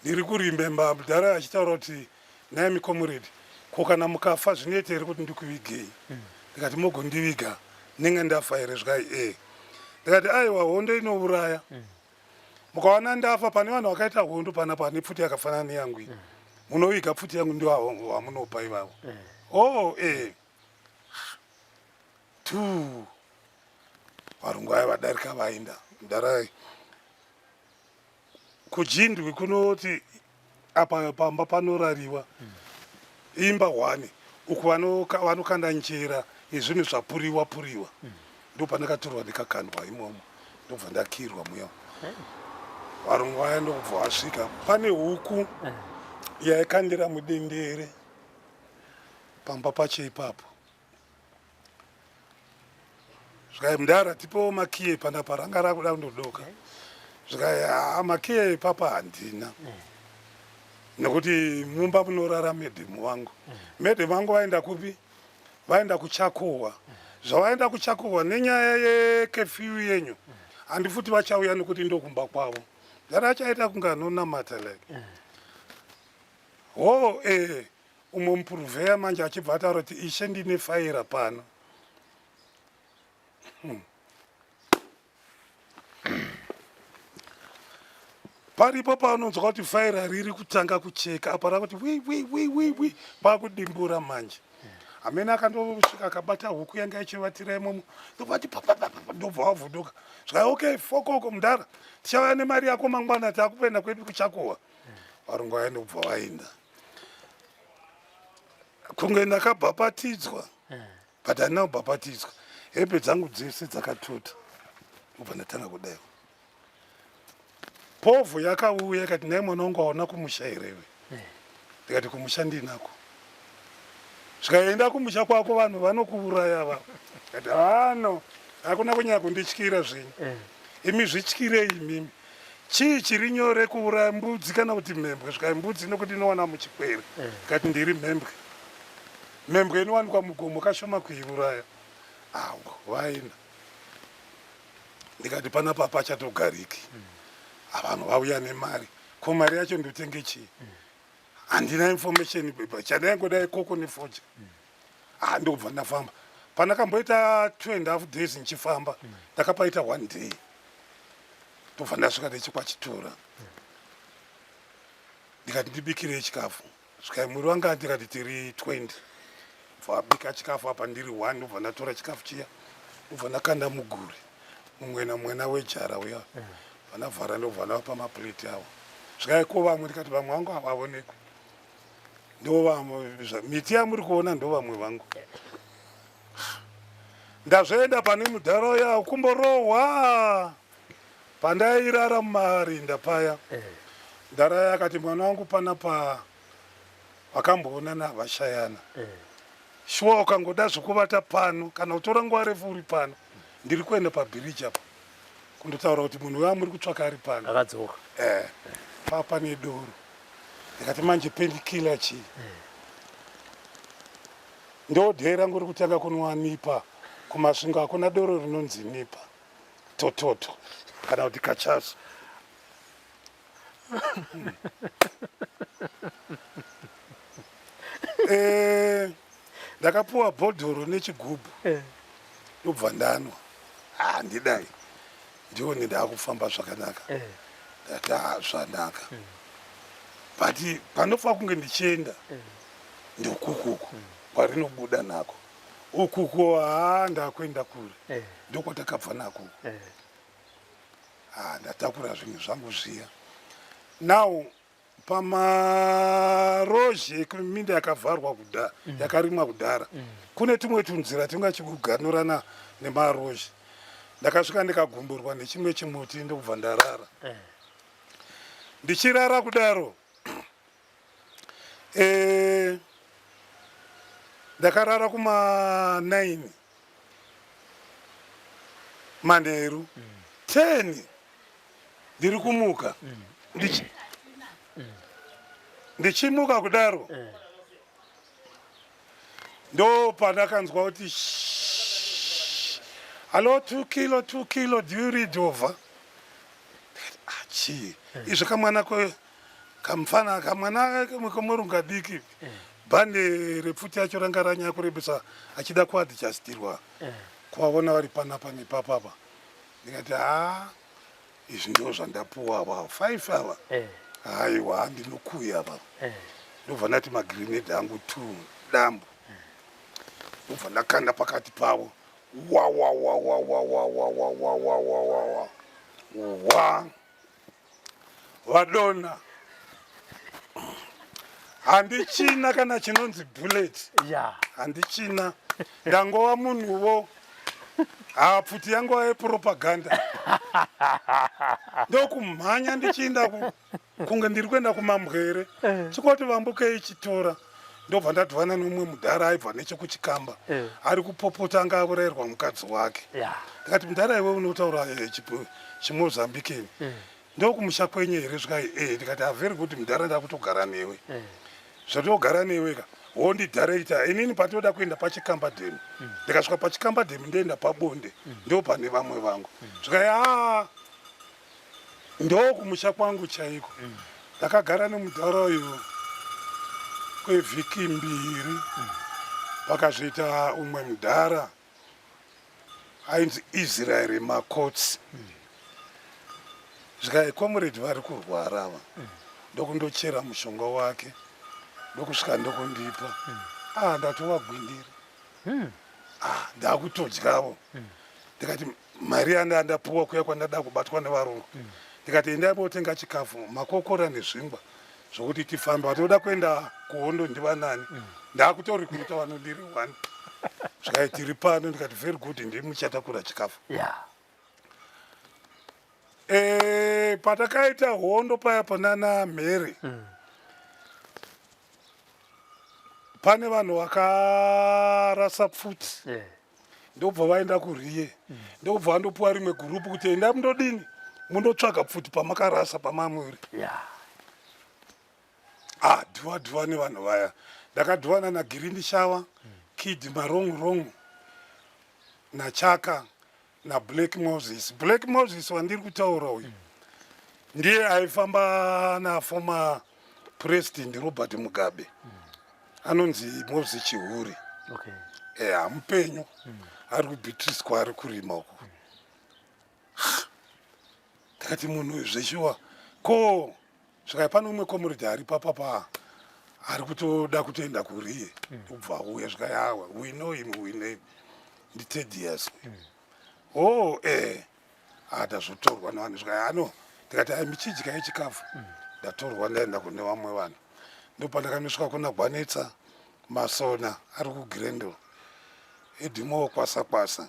Ndiri kurimemba mudhara achitaura kuti naimi comrade ko kana mukafa zvinoita here kuti ndikuvigei. Ndikati mogondiviga ndinge ndafa here zvika ndikati aiwa hondo inouraya. Mukawana ndafa pane vanhu vakaita hondo panapa nepfuti yakafanana neyangu iyi. Munoviga pfuti yangu ndio hamunopa ivavo. Varungu aya vadarika vaenda. Ndarai. Kujindwi kunoti apa pamba panorariwa. Imba 1 uku vanokanda njera izvinhu zvapuriwa. Ndo pandakatorwa ndikakandwa imomo. Ndobva ndakirwa muya. Varungu aya ndokubva vasvika. Pane huku yaikandira mudendere. Pamba pache ipapo. Zvika mudhara tipo makiye panapa ranga rakuda kundodoka. Zvika makiye ipapa handina. Nekuti mumba munorara medhemu wangu. Medhemu wangu vaenda kupi? Vaenda kuchakohwa. zvawaenda kuchakuhwa nenyaya yekefyu yenyu handi futi vachauya nekuti ndokumba kwavo dara achaita kunge anonamata like umwe mupuruvheya manje achibva ataura kuti ishe ndine faira pano paripo paunonzwa kuti faira riri kutanga kucheka apa rakuti wi pakudimbura manje amene akandosvika akabata huku yanga ichivatira imomo ndobati ndobva wavhuduka zvika okay fokoko mudhara tichauya nemari yako mangwana taakupenda kwedu kuchakuhwa varungu vaende kubva vaenda kunge ndakabhapatidzwa but handina kubhapatidzwa hepe dzangu dzese dzakatota ubva ndatanga kudaiwa povhu yakauya ikati nai mwana wangu aona kumusha herewe ndikati kumusha ndinako zvikaenda kumusha kwako vanhu vanokuuraya vavo kati hano hakuna kunyanya kundityira zvinhu imi zvityirei imimi chii chiri nyore kuuraya mbudzi kana kuti mhembwe zvikai mbudzi nokuti inowana muchikwere kati ndiri mhembwe mhembwe inowanikwa mugomo kashoma kuiuraya awo vaenda ndikati panapa pachatogariki vanhu vauya nemari ko mari yacho ndotenge chii handina information chandaingodai koko nefoja ndobva ndafamba pandakamboita 2.5 days nichifamba ndakapaita 1 day tobva ndasvika ndechikwachitora ndikati ndibikirei chikafu svikai mwiri wanga ndikati tiri 20 bika chikafu apa ndiri 1 ndobva ndatora chikafu chiya ndobva ndakanda muguri mumwena wejara uya vanavhara ndobva ndavapa mapleti avo svikai ko vamwe ndikati vamwe vangu havavonekwi ndo vamwe miti yamuri kuona ndo vamwe vangu ndazvoenda pane mudhara uya kumborohwa pandairara mumarinda paya ndara yakati mwana wangu panapa vakamboona navashayana shuwa ukangoda zvokuvata pano kana kutora nguva refu uri pano ndiri kuenda pabhiriji apa kundotaura kuti munhu uya muri kutsvaka ari pano akadzoka papa nedoro ndikati manje pendikila chii ndodhee rangu ri kutanga kunwa nipa kumasvingo hakuna doro rinonzi nipa tototo kana kuti kachaso ndakapuwa bhodhoro nechigubhu ndobva ndanwa handidai ndione ndaakufamba zvakanaka ndati zvanaka but panofa kunge ndichienda ndokukuku kwarinobuda nako ukuku ndakuenda kure ndokwatakabva nako ndatakura zvinhu zvangu zviya now pamarozhe minda yakavharwa kudhara yakarimwa kudhara kune tumwe tunzira tingachikuganurana nemarozhe ndakasvika ndikagumburwa nechimwe chimuti ndokubva ndarara ndichirara kudaro ndakarara kuma9 manheru 10 ndiri kumuka ndichimuka kudaro ndo pandakanzwa kuti halo 2 kilo do you read over chii izvo kamwana komurunga diki bhande repfuti yacho ranga ranyanya kurebesa achida kuadjustirwa kuvaona vari panapa nepapapa ndikati izvi ndo zvandapuwa ava 5 ava haiwa ndinokuya ava ndobva ndati magrenade angu 2 dambu ndobva ndakanda pakati pavo wa vadona handichina kana chinonzi bullet handichina ndangova munhuwo pfuti yangu yepropaganda ndokumhanya ndichienda kunge ndiri kuenda kumamwere chikoti vambukei chitora ndobva ndadhivana nomumwe mudhara aibva nechekuchikamba ari kupopota anga aurayirwa mukadzi wake ndikati mudhara iwe unotaura chimozambikeni ndokumusha kwenyu here zvikai ndikati very good mudhara ndakutogara newe zvatogara neweka wondidirecta inini patoda kuenda pachikamba dhemu ndikasvika pachikamba dhemu ndoenda pabonde ndo pane vamwe vangu zvikai ndo kumusha kwangu chaiko ndakagara nemudhara uyu kwevhiki 2 vakazviita umwe mudhara ainzi Israel Makotsi zvikai comrade vari kurwara ava ndokundochera mushonga wake ndokusvika ndokundipa ndatovagwindira ndakutodyavo ndikati mari yandandapuwa kuya kwandada kubatwa nevarungu ndikati endai motenga chikafu makokora nezvingwa zvokuti tifambe vatoda kuenda kuhondo ndiva nani ndakutorikuita vanodiri 1 zvikai tiri pano ndikati very good ndimi muchatakura chikafu patakaita hondo paya panana Mary pane vanhu vakarasa pfuti ndobva vaenda kuriye ndobva vandopuwa rimwe gurupu kuti enda mundodini mundotsvaga pfuti pamakarasa pamamuri dhiwa nevanhu vaya ndakadhivana naGirindi Shava Kid Marong naChaka naBlack Moses. Black Moses wandiri kutaura uyu ndiye aifamba naformer president Robert Mugabe anonzi Moses Chihuri mupenyu ari kuBeatrice ari kurima uko ndakati munhu zveshuwa ko svikai pano umwe comrade ari papapa ari kutoda kutoenda kuriye ubva uya zvikai awa we know him nditedias ndazvotorwa nevanhu zvikai ndikati michidya yechikafu ndatorwa ndaenda kune vamwe vanhu ndopandakanosvika kuna Gwanetsa Masona ari kuGrendel Edimo kwasa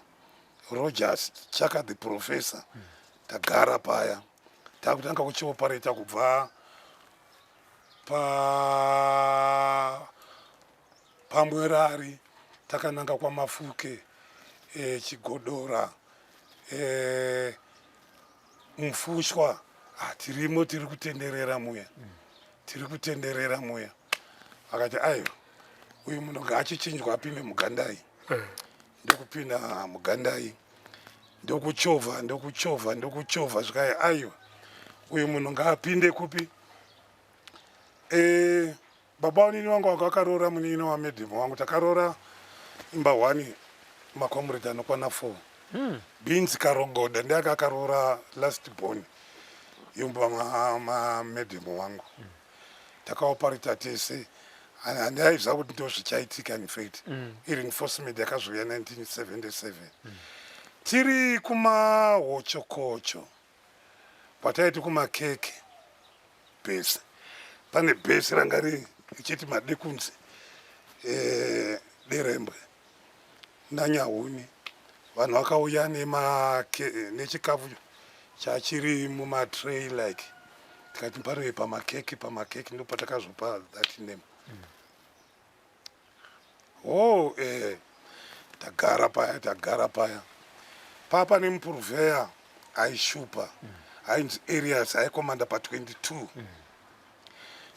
Rogers Chaka the professor tagara paya takutanga kuchiopareta kubva pamwerari takananga kwaMafuke Chigodora Mfushwa tirimo tiri kutenderera muya akati ayo uyu munhu ngaachichinjwa apinde mugandai ndokupinda mugandai ndokuchovha zvikai ayo uyu munhu ngaapinde kupi baba unini wangu wakaroora munini wamedhimo wangu takaroora imba 1 makomrade anokwana 4 Beans Karongoda ndakakaroora last born yumba mamedhimo wangu takaoparita tese handaiziva kuti ndozvichaitika infact ireinforcement yakazouya 1977 tiri kumahochokocho pataiti kumakeke bhesi pane bhesi ranga richiti madekunzi derembwe naNyahuni vanhu vakauya nechikafu chachiri mumatray like tikati panoe pamakeke ndopatakazopa that name tagara paya papa nemupuruvheya aishupa ainzi Arias aikomanda pa22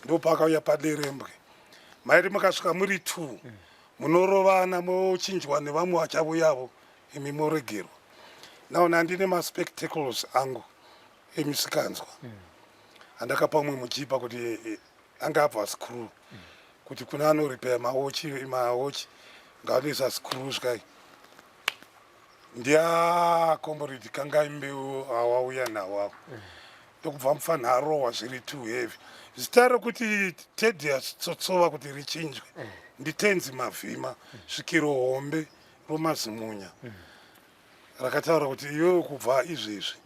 ndopakauya paderembwe maiti makasvika muri 2 munorovana mochinjwa nevamwe vachavo yavo imi moregerwa naona handine maspectacles angu emisikanzwa handakapa mumwe muchipa kuti anga abva screw kuti kuna anoripeya mawochi ngaanoisa screw zvikai ndiakomboriti kangai mbeu awauya nawawo ndokubva mufanharohwa zviri 2 heavy zita rokuti Thaddeus Tsotsova kuti richinjwe nditenzi Mavhima svikiro hombe romazimunya rakataura kuti iwewe kubva izvezvi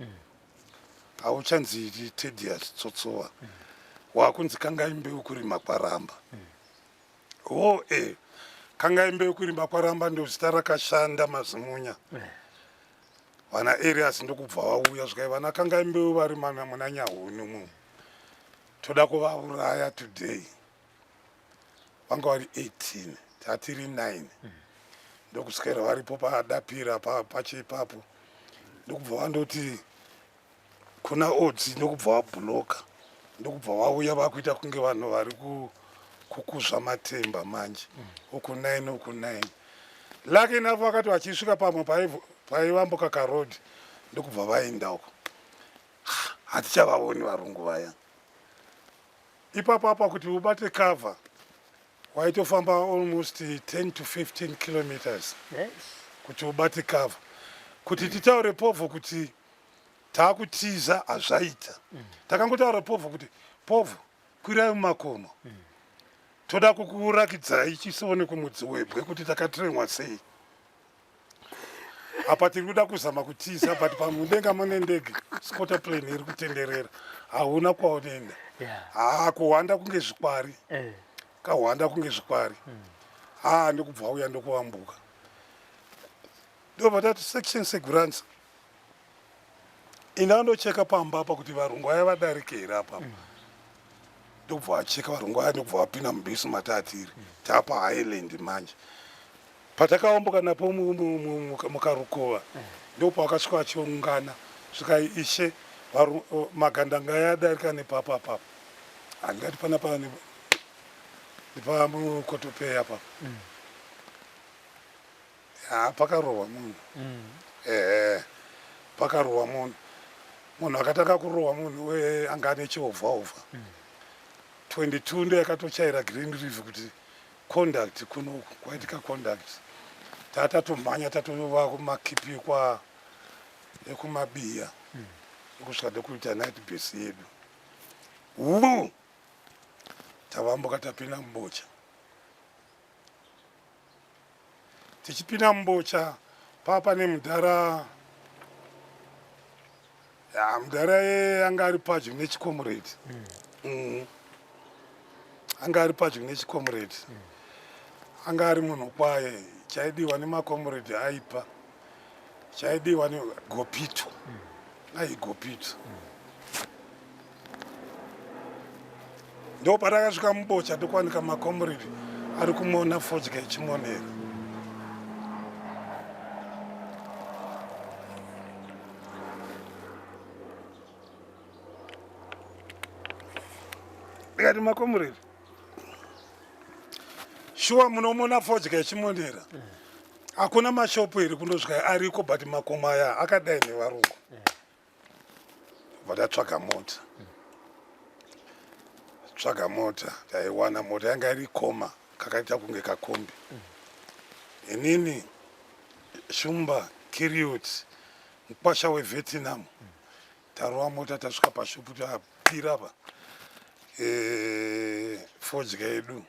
hauchanzi Thaddeus Tsotsova wakunzi kangai mbeu kurima kwaramba kangai mbeu kurima kwaramba ndio zita rakashanda mazimunya vana Arias ndokubva vauya zvikai vana kangai mbeu vari muna Nyahuni umu toda kuvauraya today vanga vari 18 tatiri 9 ndokuswera varipo padapira pachipapo ndokubva vandoti kuna odzi ndokubva vabhuloka ndokubva vauya vakuita kunge vanhu vari kukuzva matemba manje uku 9 uku 9. Lucky enough vakati vachisvika pamwe paivambuka karodhi ndokubva vaenda uko. Hatichavaoni varungu vaya. Ipapo apa kuti ubate cover waitofamba almost 10 to 15 kilometers. Yes. Kuti ubate cover. Kuti titaure Povo kuti taakutiza hazvaita. Takangotaura Povo kuti Povo kwirai mumakomo. Toda kukurakidzai chisone kumudzi webwe kuti takatiremwa sei. Apa tiri kuda kuzama kutiza but pamudenga mune ndege spotter plane iri kutenderera hauna kwaunoenda. Kuhwanda kunge zvikwari. Kahwanda kunge zvikwari. Ndokubva uya ndokuambuka. Ndobva tati section seguranza inandocheka pamba apa kuti varungu aya vadarike here apa. Ndobva vacheka varungu aya ndobva vapinda mubhesi matatiri tapa Highland manje. Patakaomboka napo mukarukova ndopa vakasvika vachiungana svika ishe magandanga aya adarika nepapa papa. Handingati panapa nepamukotopeya papa. Pakarohwa munhu. Pakarohwa munhu. Munhu akatanga kurohwa munhu anga ane chiovhaovha. 22 ndo yakatochaira Green River kuti conduct kunoku kwaitika conduct. Tatatomhanya tatova kumakipi ekumabiya ekusvika ndokuita night base yedu. Tavambuka tapinda mubocha. Tichipinda mubocha papa nemudhara mudhara anga ari padyo nechikomuredi. Anga ari padyo nechikomuredi. Anga ari munhu kwaye chaidiwa nemakomuredi aipa. Chaidiwa neGopito. Aigopito. Ndo patakasvika mubocha ndokwanika makomuredi ari kumona fodya ichimonera. Ndikati makomuredi shuwa munomona fodya ichimonera. Hakuna mashopu iri kundosvika ariko but makomo aya akadai nevarungu. Vatatsvaga mota. Tsvaga mota, taiwana mota yanga iri koma kakaita kunge kakombi. Inini Shumba Kiriot mukwasha weVietnam. Tarova mota tasvika pashopu tapira pa. Fodya yedu.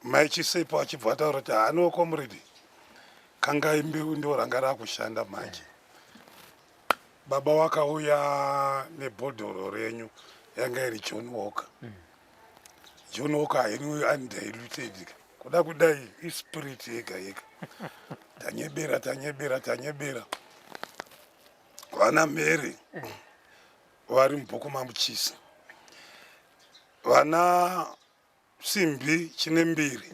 Maichisepo achibva ataura kuti hano comrade kangai mbeu ndo ranga rakushanda manje. Baba wakauya nebhodhoro renyu yanga iri John Walker. John Walker iri undiluted. Kuda kudai ispirit yega yega. Tanyebera. Vana Mary vari mubhukuma muchisa. Vana Simbi chine mbiri.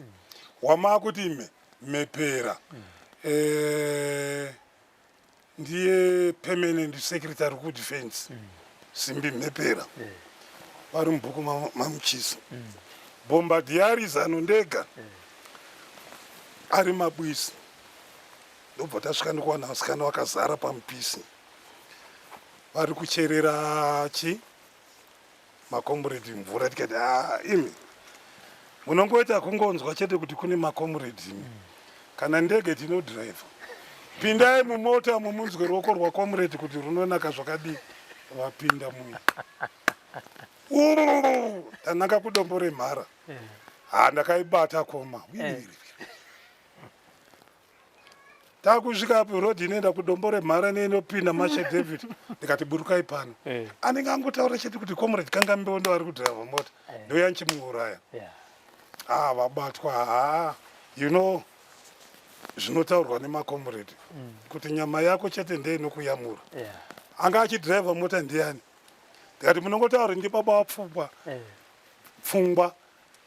Wamakuti mepera. Ndiye permanent secretary ku defense. Simbi mepera. Vari mubhukuma mamuchisa. Bombardiri zanondega. Ari mabwisi. Ndobva tasvika ndokuwana vasikana vakazara pamupisi. Vari kucherera makomuredi mvura tikati imi munongoita kungonzwa chete kuti kune makomuredi kana ndege tinodhiraivha. Pindai mumota mumunzwe ruoko rwakomuredi kuti runonaka zvakadii. Vapinda munhu. Tanaka kudombore mhara. Ndakaibata koma. Takusvika rodhi inoenda kudombore mhara neinopinda Masha David. Ndikati burukai pano. Anenge angotaura chete kuti comrade kanga mbeondo ari kudhiraivha mota. Ndouya nchimuuraya. Vabatwa zvinotaurwa nemakomuredi kuti nyama yako chete ndeinokuyamura. Anga achidhiraivha mota ndiani? Ndikati munongotaura ndi baba wapfungwa. Pfungwa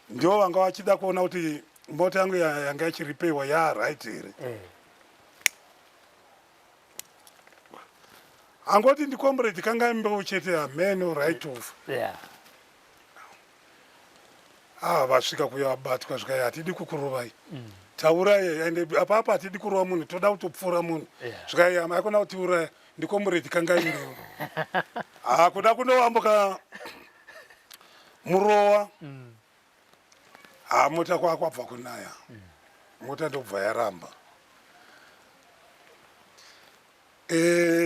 ndio vanga vachida kuona kuti mota yangu yanga ichiripewa right here. Angoti ndi comrade kanga mbeu chete man right off. vasvika kuyabatwa zvikai hatidi kukurovai taurai ende apapa hatidi kurova munhu toda kutopfuura munhu zvikai haikona kuti uraya ndikomureti kangaindewo kuda kundowambuka murowa mota kwakwabva kunaya mota ndobva yaramba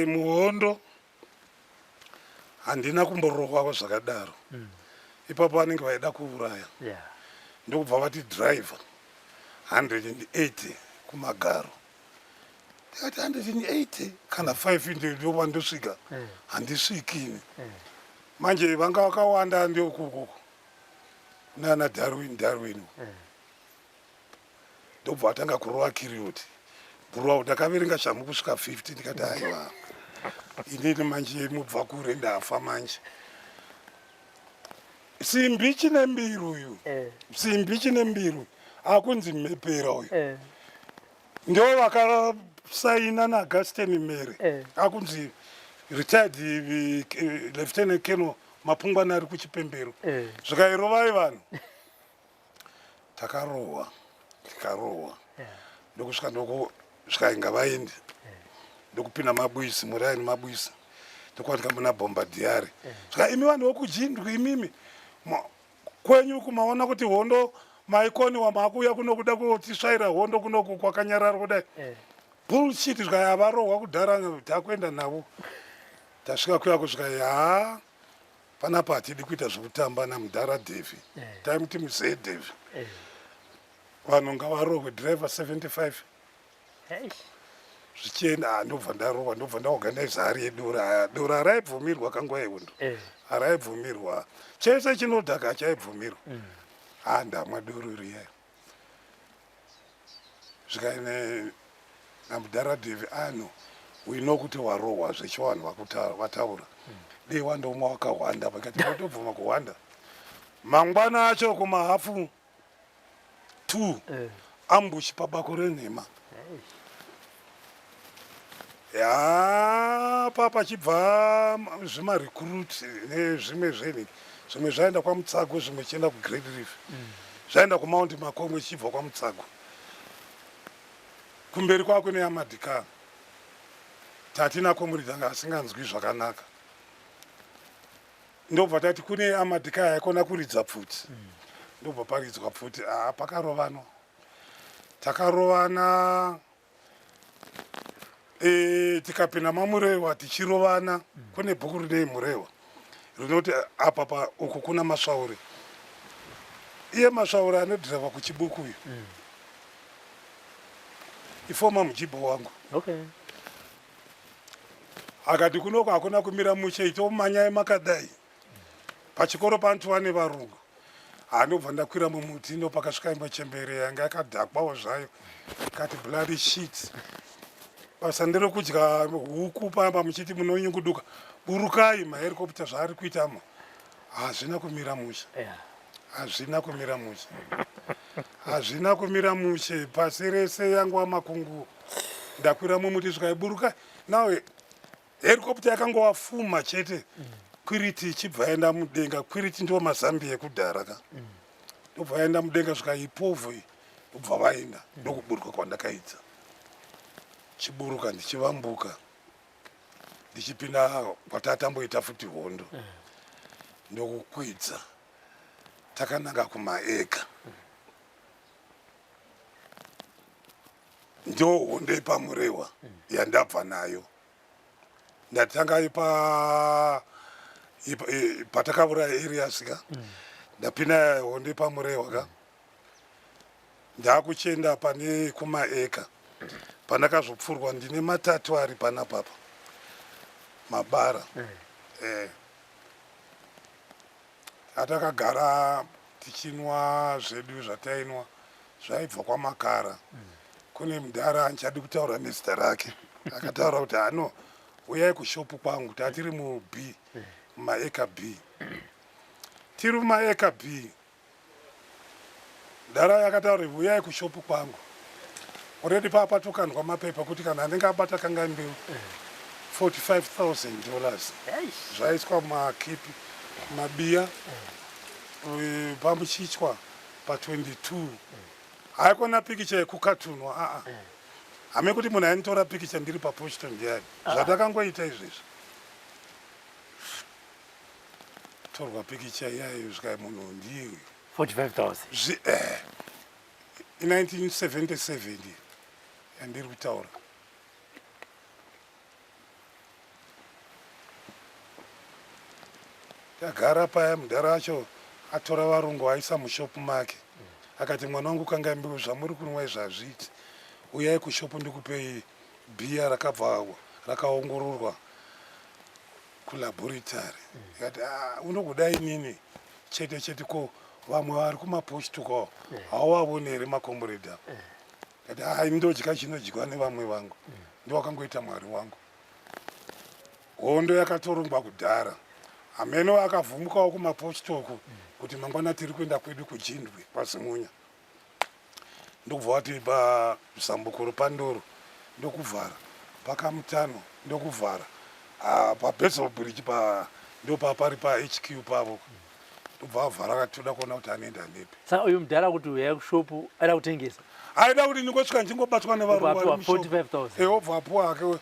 muhondo handina kumborowawo zvakadaro ipapo vanenge vaida kuuraya ndokubva vati driver 180 kumagaro ndikati 180 kana 5 ndova ndosvika handisvikini manje vanga vakawanda ndiokuko nana darwin ndobva vatanga kurova kirioti burwa ndakaverenga zvamu kusvika 50 ndikati aiwa inini manje mubva kure ndafa manje simbi chine mbiru uyu simbi chine mbiru akunzi mhepera uyu ndo vakasaina naagustin mere akunzi retired lieutenant colonel mapungwana ari kuchipembero zvikairovai vanhu takarohwa tikarohwa ndokusvika zvikanga vaendi ndokupinda mabwisi muraini mabwisi ndokwatika muna bombadiare zvika imi vanhu vokujindwi imimi kwenyu kumaona kuti hondo maikoniwa makuya kuno kuda kutisvaira hondo kunoku kwakanyarara kudai bullshit zvika yavarohwa kudhara takuenda navo tasvika kuya kusvika panapa hatidi kuita zvekutamba namudhara devi taimti muzee devi vanhu ngavarohwe driver 75 zvichienda ndobva ndarohwa ndobva ndaorganize hari yedora dora haraibvumirwa kanguva yehondo haraibvumirwa chese chinodhaka chaibvumirwa ndamwa doro riyayo zvikaine namudhara devi wino kuti warohwa zvechivanhu vataura dei wandomwa wakahwanda vakati watobvuma kuhwanda mangwana acho kumahafu 2 ambushi pabako renhema papa chibva zvimarecruit nezvimwe zveni zvimwe zvaenda kwamutsago zvimwe chienda kugreat reef zvaenda kumaundi makomwe chibva kwamutsago kumberi kwako neyamadhika tatina komuritsanga asinganzwi zvakanaka ndobva tati kune amadhika yaikona kuridza pfuti ndobva paridzwa pfuti pakarovanwa takarovana tikapinda mamurewa tichirovana kune bhuku rinei murewa rinoti apa uku kuna masvauri iye masvauri anodhirava kuchibuku uyu ifoma mujibo wangu akati kunoko hakuna kumira mushe itomanyai makadai pachikoro panotuva nevarungu ndobva ndakwira mumuti ndopakasvika imba chembere yanga yakadhakwawo zvayo kati bloody shit basa nderekudya huku pamba muchiti munonyunguduka burukai maherikopta zvaari kuitamo hazvina kumira mushe hazvina kumira mushe hazvina kumira mushe pasi rese yangu wamakungu ndakwira mumuti zvikaiburukai nawe herikopta yakangowafuma chete kwiriti ichibva yaenda mudenga kwiriti ndo mazambi ekudhara ka ndobva yaenda mudenga zvikaipovhu ndobva vaenda ndokuburuka kwandakaita chiburuka ndichivambuka ndichipinda kwatatamboita futi hondo ndokukwidza takananga kumaeka ndo hondo yepamurewa yandabva nayo ndatanga patakauraya Elias ka ndapinda hondo yepamurewa ka ndakuchenda pane kumaeka pandakazopfurwa ndine matatu ari panapapa mabara atakagara tichinwa zvedu zvatainwa zvaibva kwamakara kune mudhara anchadi kutaura nezita rake akataura kuti uyai kushopu kwangu tatiri mub maeka b tiri mumaeka b dara yakataura uyai kushopu kwangu already papa tokandwa mapepa kuti kana anenge abata kanga mbeu $45,000 zvaiswa makipi mabiya pamuchichwa pa22 haikona pikicha yekukatunwa hame kuti munhu ainitora pikicha ndiri paposto ndiani zvatakangoita izvezvi torwa pikicha iyayo svikai munhu ndiwe 45,000 1977 yandiri kutaura tagara paya mudhara acho atora varungu aisa mushopu make akati mwana wangu kangambiwe zvamuri kunwa izvazviti uyai kushopu ndikupei bhiya rakabva rakaongororwa kulaboritari ikati unogudai nini chete chete ko vamwe vari kumaposti ko hawavoni here makomuredi avo kati ndodya chinodyiwa nevamwe vangu ndowakangoita mwari wangu hondo yakatorongwa kudhara hameno akavhumukawo kumaposti uku kuti mangwana tiri kuenda kwedu kujindwi kwazimunya ndokubva wati pazambuko repandoro ndokuvhara pakamutano ndokuvhara pabezel bridge ndopapari pahq pavo ndobva avhara akatoda kuona kuti anoenda nepi saka uyu mudhara kuti uyai kushopu aida kutengesa aida kuti ndingosvika ndingobatwa nevarungu obva apuwa hake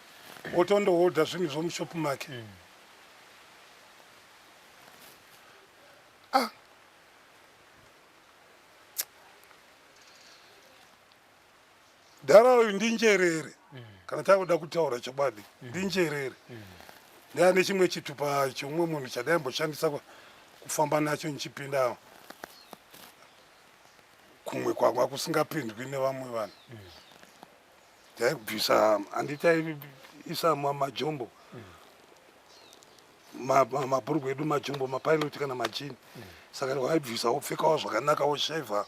otondohodha zvinhu zvomushopu make dhara uyu ndinjerere kana takuda kutaura chokwadi ndinjerere ndane chimwe chitupa chomumwe munhu chadaimboshandisa kufamba nacho nichipinda kumwe kwanga kusingapindwi nevamwe vanhu ndaibvisa handitaiisa majombo mabhurugwa edu majombo mapiloti kana majini saka waibvisa wopfekawo zvakanaka woshevha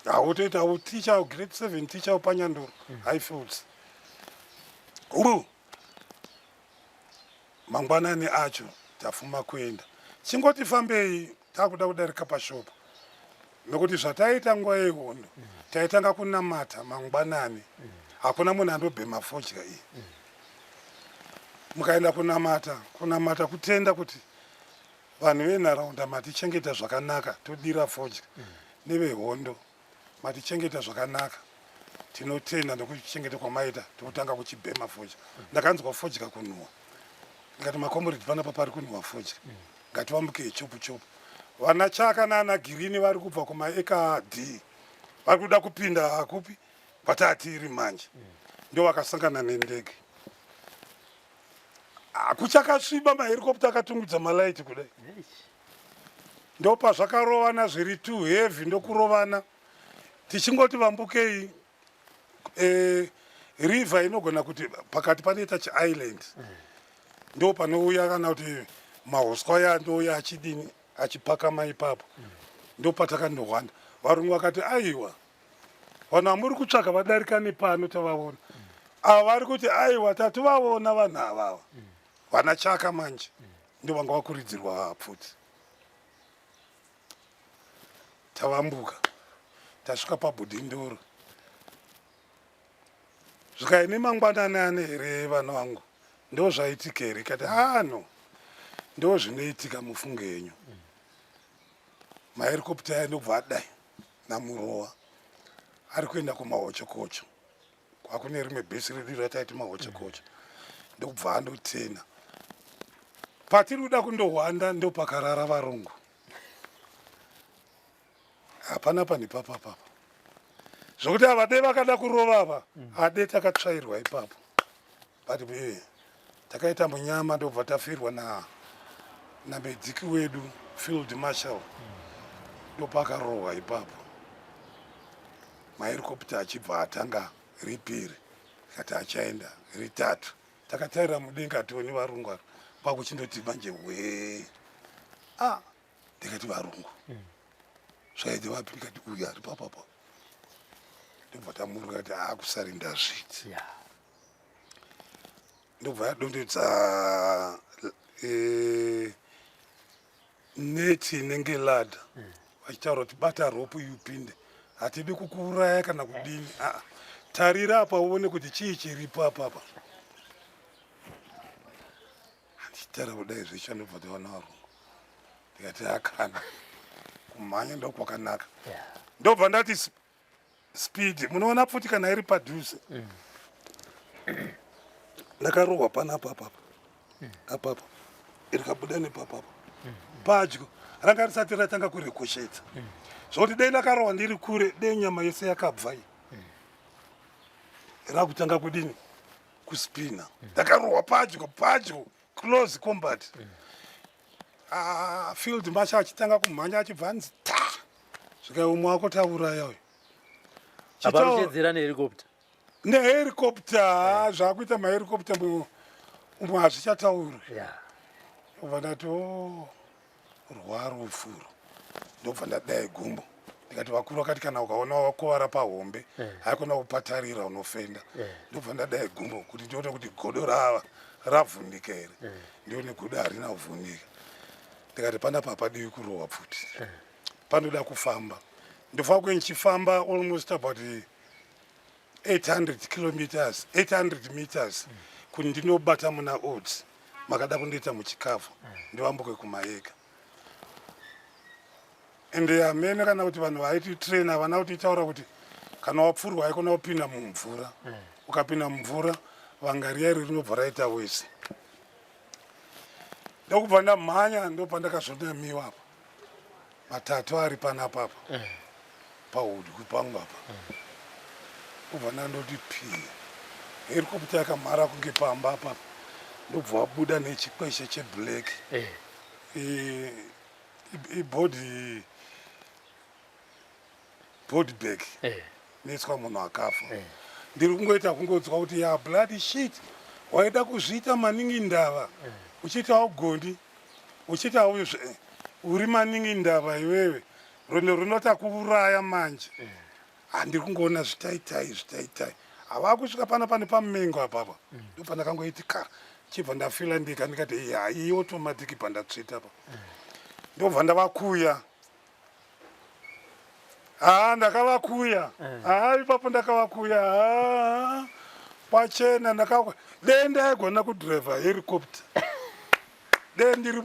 wotoitawo ticha grade 7 ticha panyandoro highfields mangwanani acho tafuma kuenda chingoti fambei takuda kudarika pashopu nekuti zvataita nguva yehondo taitanga kunamata mangwanani hakuna munhu andobhema fodya iyi mukaenda kunamata kutenda kuti vanhu venharaunda matichengeta zvakanaka todira fodya nevehondo matichengeta zvakanaka tinotenda nekuchengeta kwamaita tokutanga kuchibhema fodya ndakanzwa fodya kunhuhwa ngati makomuredi panapa pari kunhuhwa fodya ngativambuke chopu chopu vana chaka naana girini vari kubva kumaeka d vari kuda kupinda hakupi vatiri manje ndo vakasangana nendege kuchakasviba maherikopta akatungudza malaiti kudai ndo pazvakarovana zviri too heavy ndokurovana tichingoti vambukei river inogona kuti pakati panoita chiisland ndo panouya kana kuti mahuswa ya ndouya achidini achipakama ipapo ndo patakandohwanda varungu vakati aiwa vanhu vamuri kutsvaka vadarika nepano tavaona ava vari kuti aiwa tatovaona vanhu avava vana chaka manje ndo vanga vakuridzirwa pfuti tavambuka tasvika pabhudhindoro zvikaine mangwanani ane here vana vangu ndo zvaitika here ikati no ndo zvinoitika mufunge yenyu maherikopta aya ndobva adai namurowa ari kuenda kumahochokocho kwakune rimwe bhesi redu rataiti mahochokocho ndokubva andotena patiri kuda kundohwanda ndo pakarara varungu hapana pane papapapa zvokuti avade vakada kurovava ade takatsvairwa ipapo but takaita munyama ndobva tafirwa namedziki wedu field marshal ndopakarohwa ipapo maherikopta achibva atanga ripiri kati achaenda ritatu takatarira mudenga tioni varungu pakuchindoti manje ndikati varungu zvaiti vapi ndikati uyu ari papapa ndobva tamuruka kati kusari ndazviti ndobva yadondedza neti inenge ladha vachitaura kuti bata ropu iupinde hatidi kukuuraya kana kudini tarira apa uone kuti chii chiripo apapa handitara kudai zveshe ndobva taona varungu ndikati akana kumhanya ndokwakanaka ndobva ndati speed munoona pfuti kana iri padhuze ndakarohwa panapa apapa rikabuda nepapapa padyo ranga risati ratanga kurikosheta zvokuti dei ndakarohwa ndiri kure dei nyama yese yakabva rakutanga kudini kuspina ndakarohwa padyo close combat field marshal achitanga kumhanya achibva anzi ta svika umwe akotauraya uyu aparushedzera nehelicopter nehelicopter zvakuita mahelicopter umwe hazvichataurwi ndobva ndati rwaro ufuro ndobva ndadai gumbo ndikati vakuru vakati kana ukaona wakuvara pahombe haikona kupatarira unofenda ndobva ndadai gumbo kuti ndione kuti godo rava ravhunika here ndione godo harina kuvhunika ndikati panapa padiwi kurohwa pfuti panoda kufamba ndofa kwe nchifamba almost about 800 kilometers 800 meters kuti ndinobata muna odds makada kundiita muchikafu ndivambuke kumayeka ende amene kana kuti vanhu vaiti trainer vana kuti itaura kuti kana wapfurwa aikona kupinda mumvura ukapinda mumvura vangaria iri rinobva raita wese ndokubva ndamhanya ndobva ndakazonamiwa apa matatu ari panapapa paudyu pangu apa kubva ndandoti pii helicopter yakamhara kunge pamba apapa ndobva wabuda nechikweshe cheblack ibody bag neswa munhu akafa ndiri kungoita kungodzwa kuti ya bloody shit waida kuzviita maningi ndava uchiitawo gondi uchiitawo uri maningi ndava iwewe rondo rinota kuuraya manje handiri kungoona zvitaitai hava kusvika pana pane pamumengo apapa ndobva ndakangoiti ka chibva ndafila ndika ndikati hai automatic pandatsveta pa ndobva ndavakuya ndakavakuya ipapo ndakavakuya pachena ndakakuya dei ndaigona kudhiraivha helicopter dei ndiri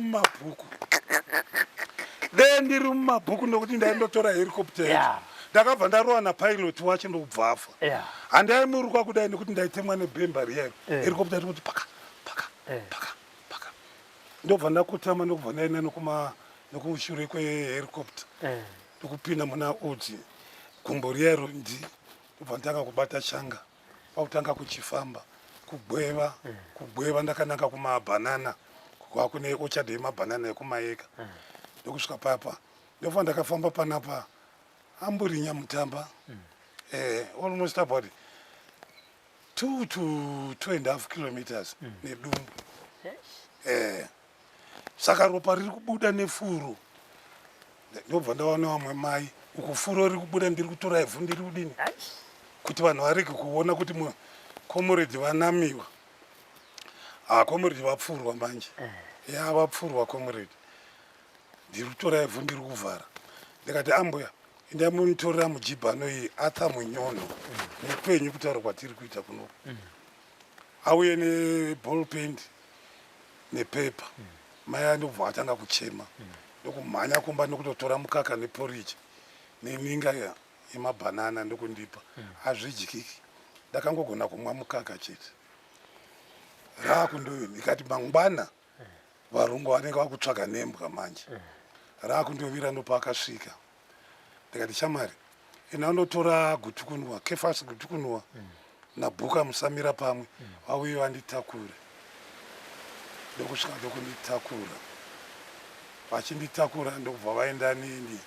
mumabhuku nokuti ndaindotora helicopter yacho ndakabva ndarowa napilot wacho ndokubva afa handaimuruka kudai nekuti ndaitemwa nebhemba riyayo helicopter tikuti paka ndobva ndakutama ndokubva ndaenda nokushure kwehelicopter ndokupinda muna oti gumbo riyaro ndobva ndanga kubata shanga pakutanga kuchifamba kugweva ndakananga kumabhanana kwakune ochadhe yemabhanana ekumayeka ndokusvika papa ndobva ndakafamba panapa amburi nyamutamba almost about 2 to 2.5 kilometers nedumbu saka ropa riri kubuda nefuro ndobva ndaona vamwe mai uku furo riri kubuda ndiri kutora ivhu ndiri kudini kuti vanhu varege kuona kuti comrade vanamiwa comrade vapfurwa manje vapfurwa comrade ndiri kutora ivhu ndiri kuvhara ndikati ambuya indamunitorera mujibhano iyi atha munyono mupenyu kutaura kwatiri kuita kunoku auye neball paint nepepa mai andobva atanga kuchema ndokumhanya kumba ndokutotora mukaka neporiji neninga yemabhanana ndokundipa hazvidyikiki ndakangogona kumwa mukaka chete raakundoyo ndikati mangwana varungu vanenge vakutsvaga nembwa manje raakundovira ndopakasvika ndikati shamari ina undotora gutukunwa kefasi gutukunwa nabhuka musamira pamwe vauye vanditakure ndokusvika ndokunditakura vachinditakura ndokubva vaenda nini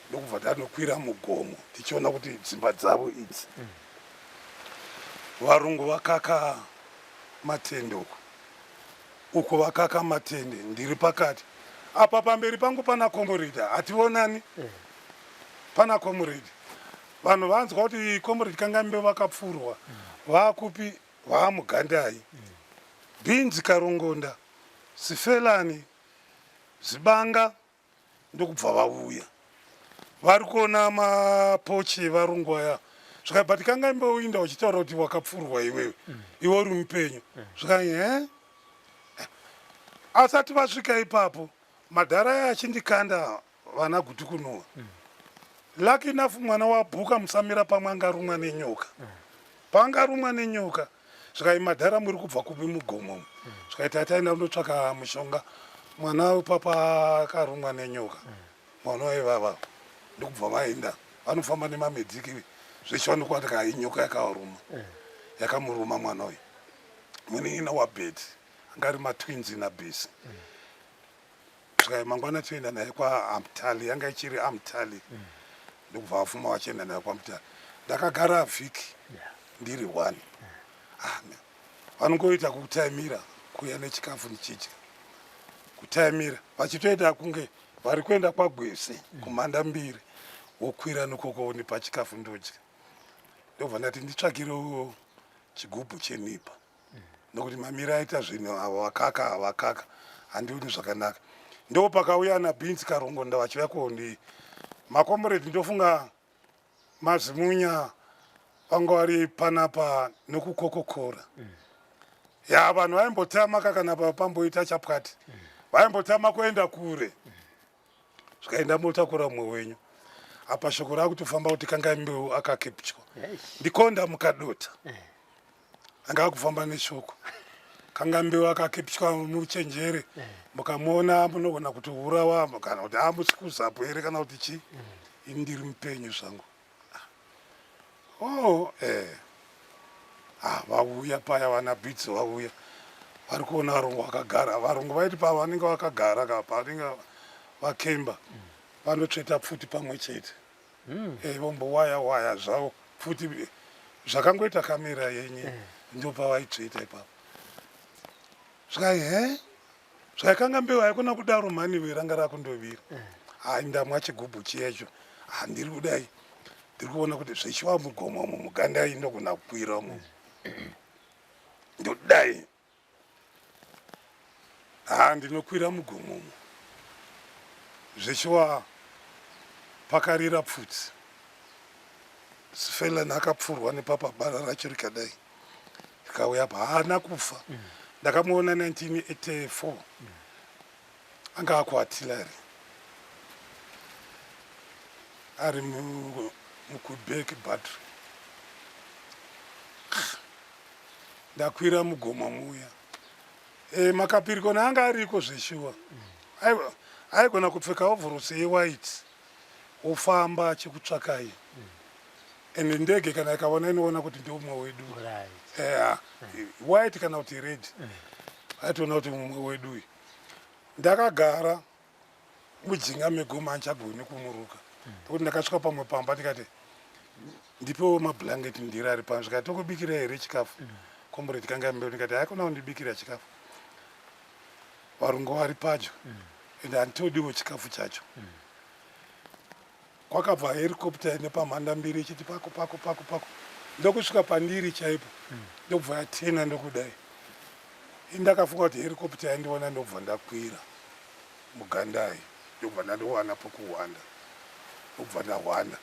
ndokubva ndanokwira mugomo tichiona kuti dzimba dzavo idzi varungu vakaka matende uko vakaka matende ndiri pakati apa pamberi pangu pana comrade hationani pana comrade vanhu vanzwa kuti comrade kangambe vakapfurwa vakupi vaamugandai bhinzi karongonda sifelani zibanga ndokubva vauya vari kuona mapochi evarungu aya zvikabati kangambe uinda uchitaura kuti wakapfurwa iwewe iwe uri mupenyu zvikai asati vasvika ipapo madhara aya achindikanda vana gutukunua lucky enough mwana wabhuka musamira pamwe angarumwa nenyoka paangarumwa nenyoka zvikai madhara muri kubva kupi mugomo zvikaita taenda kundotsvaka mushonga mwana wepapa akarumwa nenyoka mwana waivava ndokubva vaenda vanofamba nemamedziki zveshe vanokwataka inyoka yakavaruma yakamuruma mwana uyu munin'ina wabheti angari matwins nabhesi svikai mangwana toenda naye kwaamtali yanga ichiri amtali ndokubva vafuma vachienda naye kwaamtali ndakagara vhiki ndiri 1 vanongoita kutaimira kuya nechikafu nichidya kutaimira vachitoita kunge vari kuenda kwagwese kumhanda mbiri wokwira nokoko nepachikafu ndodya ndobva ndati nditsvakirewo chigubhu chenipa nokuti mamira aita zvinhu avakaka handioni zvakanaka ndo pakauya nabhinzi karongonda vachiuya kuhondi makomureti ndofunga mazimunya vanga vari panapa nokukokokora ya vanhu vaimbotama kana pamboita chapwati vaimbotama kuenda kure zvikaenda motakura mumwe wenyu apa shoko rakutofamba kuti kanga mbeu akakepchwa ndikonda mukadota anga akufamba neshoko kanga mbeu akakepchwa muchenjere mukamona munogona kuti urawa kana kuti amusikuzapo here kana kuti chi ini ndiri mupenyu zvangu vauya paya vana bhitsi vauya vari kuona varungu vakagara varungu vaiti pavanenge vakagara pavanenge vakemba vanotsveta pfuti pamwe chete vombowaya zvavo pfuti zvakangoita kamera yenye ndo pavaitsveta ipapo zvikai zvaikanga mbeu haikona kudaro mhaniwe ranga rakundovira ndamwa chigubhu chiyacho ndiri kudai ndiri kuona kuti zvechiwa mugomo mugandai ndogona kukwiramo ndodai ndinokwira mugomomo zvechiwa pakarira pfudzi sifela nakapfurwa nepapa bara racho rikadai rikauya pa haana kufa ndakamuona 1984 anga akuatilari ari muquebec battery ndakwira mugomo muya makapirikona anga ariko zveshuwa aigona kupfeka ovhorosi yewhite ofamba achikutsvakai ende ndege kana ikaona inoona kuti ndomumwe wedu white kana kuti red aitoona kuti mumwe wedu uyu ndakagara mujinga megomo anchagoni kumuruka tokuti ndakasvika pamwe pamba tikati ndipewo mablanketi ndiri ari pano zvikati tokubikira here chikafu komboreti kanga mbeu ndikati haikona kundibikira chikafu varungu vari padyo ende handitodiwo chikafu chacho kwakabva herikopta ine pamhanda mbiri ichiti pako ndokusvika pandiri chaipo ndokubva yatena ndokudai indakafunga kuti herikopta yandiona ndobva ndakwira mugandai ndobva ndandowana pokuhwanda ndobva ndahwanda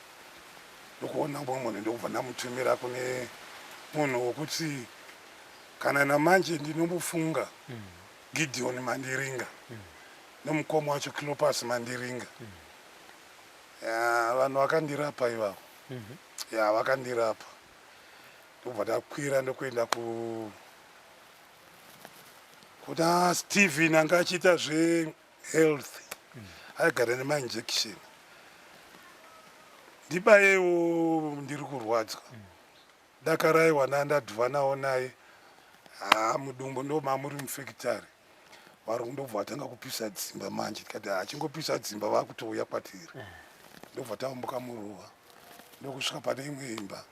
ndokuona mumwe munhu ndobva ndamutumira kune munhu wokuti kana namanje ndinomufunga Gideon Mandiringa nomukoma wacho Clopas Mandiringa vanhu vakandirapa ivavo vakandirapa ndobva ndakwira ndokuenda kuna Stephen anga achiita zvehealth aigara nemainjection ndibayewo ndiri kurwadzwa dakaraiwa ndandadhva nawo naye mudumbu ndomamuri mufekitari varungu ndobva vatanga kupisa dzimba manje tikati achingopisa dzimba vakutouya kwatiri ndobva tavambuka muruva ndokusvika pane imwe imba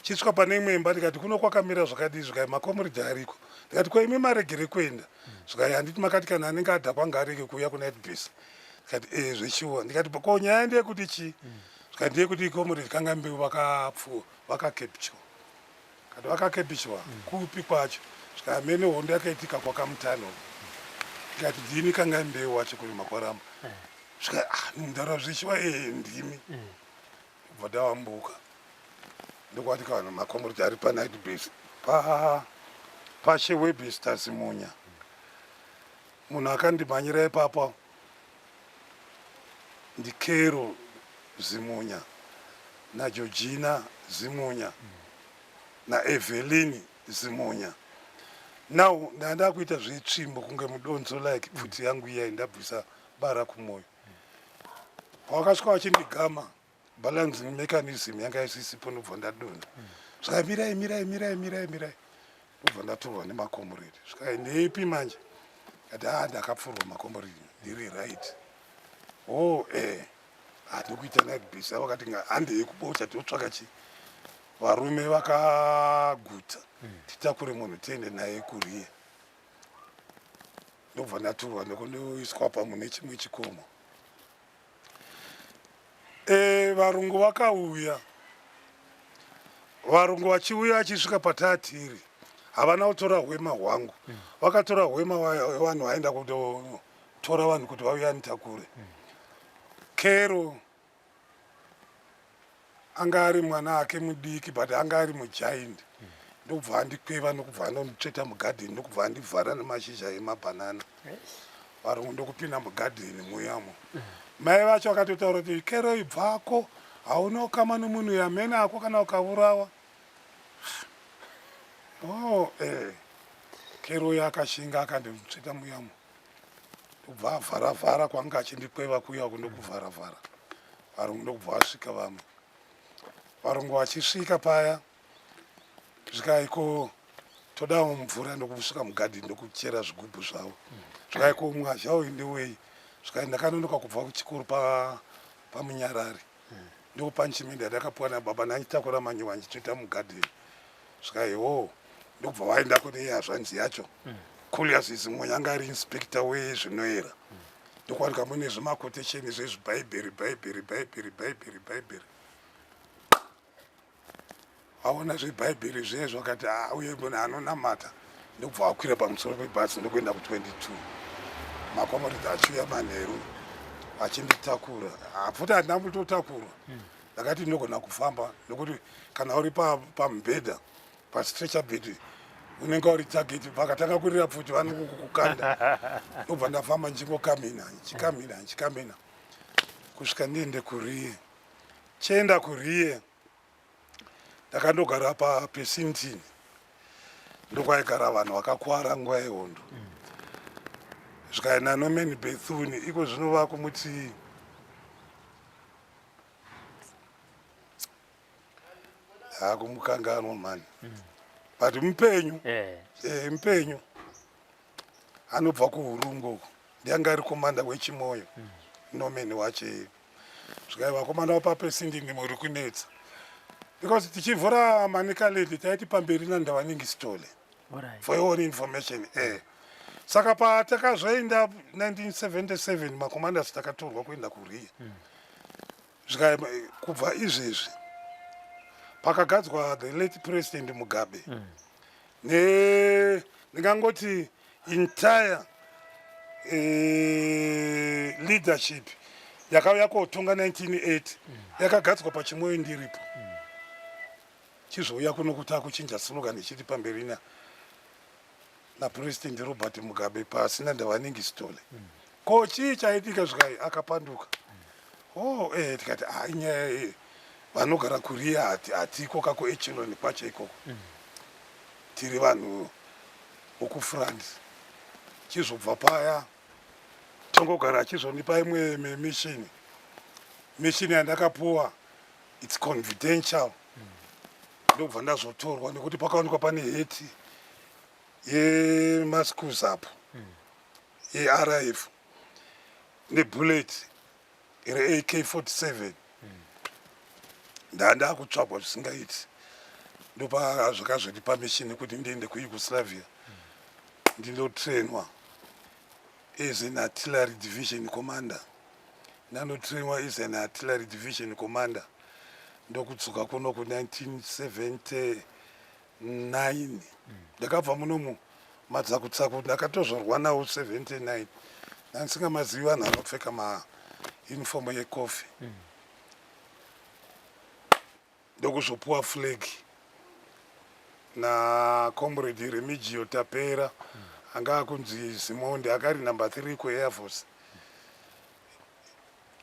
chisvika pane imwe imba ndikati kuno kwakamira zvakadii zvikai makomuridhi ariko ndikati kwaimi maregere kuenda zvikai handiti makati kana anenge adha kwanga arege kuuya kunightbase ndikati zvechiwa ndikati ko nyaya ndeyekuti chi zvikai ndeyekuti komuridhi kanga mbeu vakakepchwa kati vakakepichwa kupi kwacho saka amene hondo yakaitika kwakamutano ndikati ndini kanga mbeu wacho kuri makwaramba saka ndara zvichiwa ndimi kubva ndawambuka ndokwati kana makomuriti ari panight base pachewebesters munya munhu akandimhanyira ipapa ndikero Zimunya naGeorgina Zimunya naEvelyn Zimunya. Now ndanda kuita zvetsvimbo kunge mudonzo like pfuti yangu iya indabvisa bara kumoyo. Wakasvika vachindigama balancing mechanism yanga isisipo ndobva ndadonha. Saka mirai ndobva ndatorwa nemakomuredi. Saka ndeipi manje? Kati ndakapfurwa makomuredi ndiri right. Ndikuita night base. Wakati handei kubocha totsvaka chi. Varume vakaguta titakure munhu tiende naye kuRiya. Ndobva ndatorwa ndokundoiswa pamune chimwe chikomo. Varungu vakauya. Varungu vachiuya vachisvika patatiri havana kutora hwema hwangu. Vakatora hwema hwevanhu vaenda kutotora vanhu kuti vauya nitakure. Kero anga ari mwana ake mudiki but anga ari mugiant. Ndobva andikweva nokubva andonditsveta mugadheni ndokubva andivhara nemashizha emabhanana. Varungu ndokupinda mugadheni muyamo. Mai vacho vakatotaura kuti Kero ibvako hauna kukama nomunhu yamene ako kana ukaurawa. Kero yakashinga akanditsveta muyamo. Ndobva avharavhara kwanga achindikweva kuya kundokuvharavhara. Varungu ndokubva vasvika vamwe. Varungu vachisvika paya zvikaiko todawo mvura ndokusvika mugadheni ndokuchera zvigubhu zvavo. Zvikaiko mwazha uyu ndewei. Saka ndakanonoka kubva kuchikoro pamunyarari. Ndo panchimende ndakapuwa nababa nanditakura manyowa ndichitoita mugadheni. Saka ndobva vaenda kune hazvanzi yacho. Julius Zimunya anga ari inspector wezvinoera. Ndokwanika mune zvimakotesheni zvezvibhaibheri. Aona zvebhaibheri zvezvo akati uye munhu anonamata. Ndobva akwira pamusoro pebhasi ndokuenda ku22. Makomuredi achiuya manheru achinditakura. Futi handina kumbotakurwa. Ndakati ndinogona kufamba nokuti kana uri pamubhedha pastretcher bed unenge uri target vakatanga kurira futi vanokukanda. Ndobva ndafamba nchikamina kusvika ndiende kuRiya. Chienda kuRiya ndakandogara paPesintini. Ndokwaigara vanhu vakakwara nguva yehondo. Zvikaenda Norman Bethune iko zvinova kumuti kumukangano mani. But mupenyu. Mupenyu. Anobva kuHurungu. Ndianga ari komanda wechimoyo. Norman wache. Zvikaiva komanda wapaPesintini muri kunetsa. Because tichivhura Manika Lady taiti pamberi naNdawaningi Stole. For your own information. Saka patakazvaenda 1977 makomandasi takatorwa kuenda kuRiya. Kubva izvezvi pakagadzwa the late President Mugabe. Ndingangoti entire leadership yakauya kotonga 1980 yakagadzwa pachimoyo ndiripo. Chizouya kuno kuti akuchinja slogan ichiti pamberi naPresident Robert Mugabe pasina Ndawaningi Stole. Ko chii chaitika zvikai akapanduka. Tikati inyaya vanogara kuRiya hatiko kako echeloni kwacho ikoko. Tiri vanhu vokufrance. Chizobva paya tongogara achizonipa imwe mishini. Mishini yandakapuwa it's confidential. Ndobva ndazotorwa nekuti pakaonekwa pane heti yeMascus apo yeRIF nebullet iri AK-47. Ndanda kutsvagwa zvisingaiti. Ndopa zvakazvoti pamishini kuti ndiende kuYugoslavia. Ndindotrainwa as an artillery division commander. Ndanotrainwa as an artillery division commander. Ndokudzoka kuno ku1979. Ndakabva munomu madzakutsaku ndakatozorwa nawo 79. Ndandisingamazivi vanhu vanopfeka mauniform yekofi. Ndokuzopuwa flag naComrade Remigio Tapera anga akunzi Zimonde akari number 3 kuAir Force.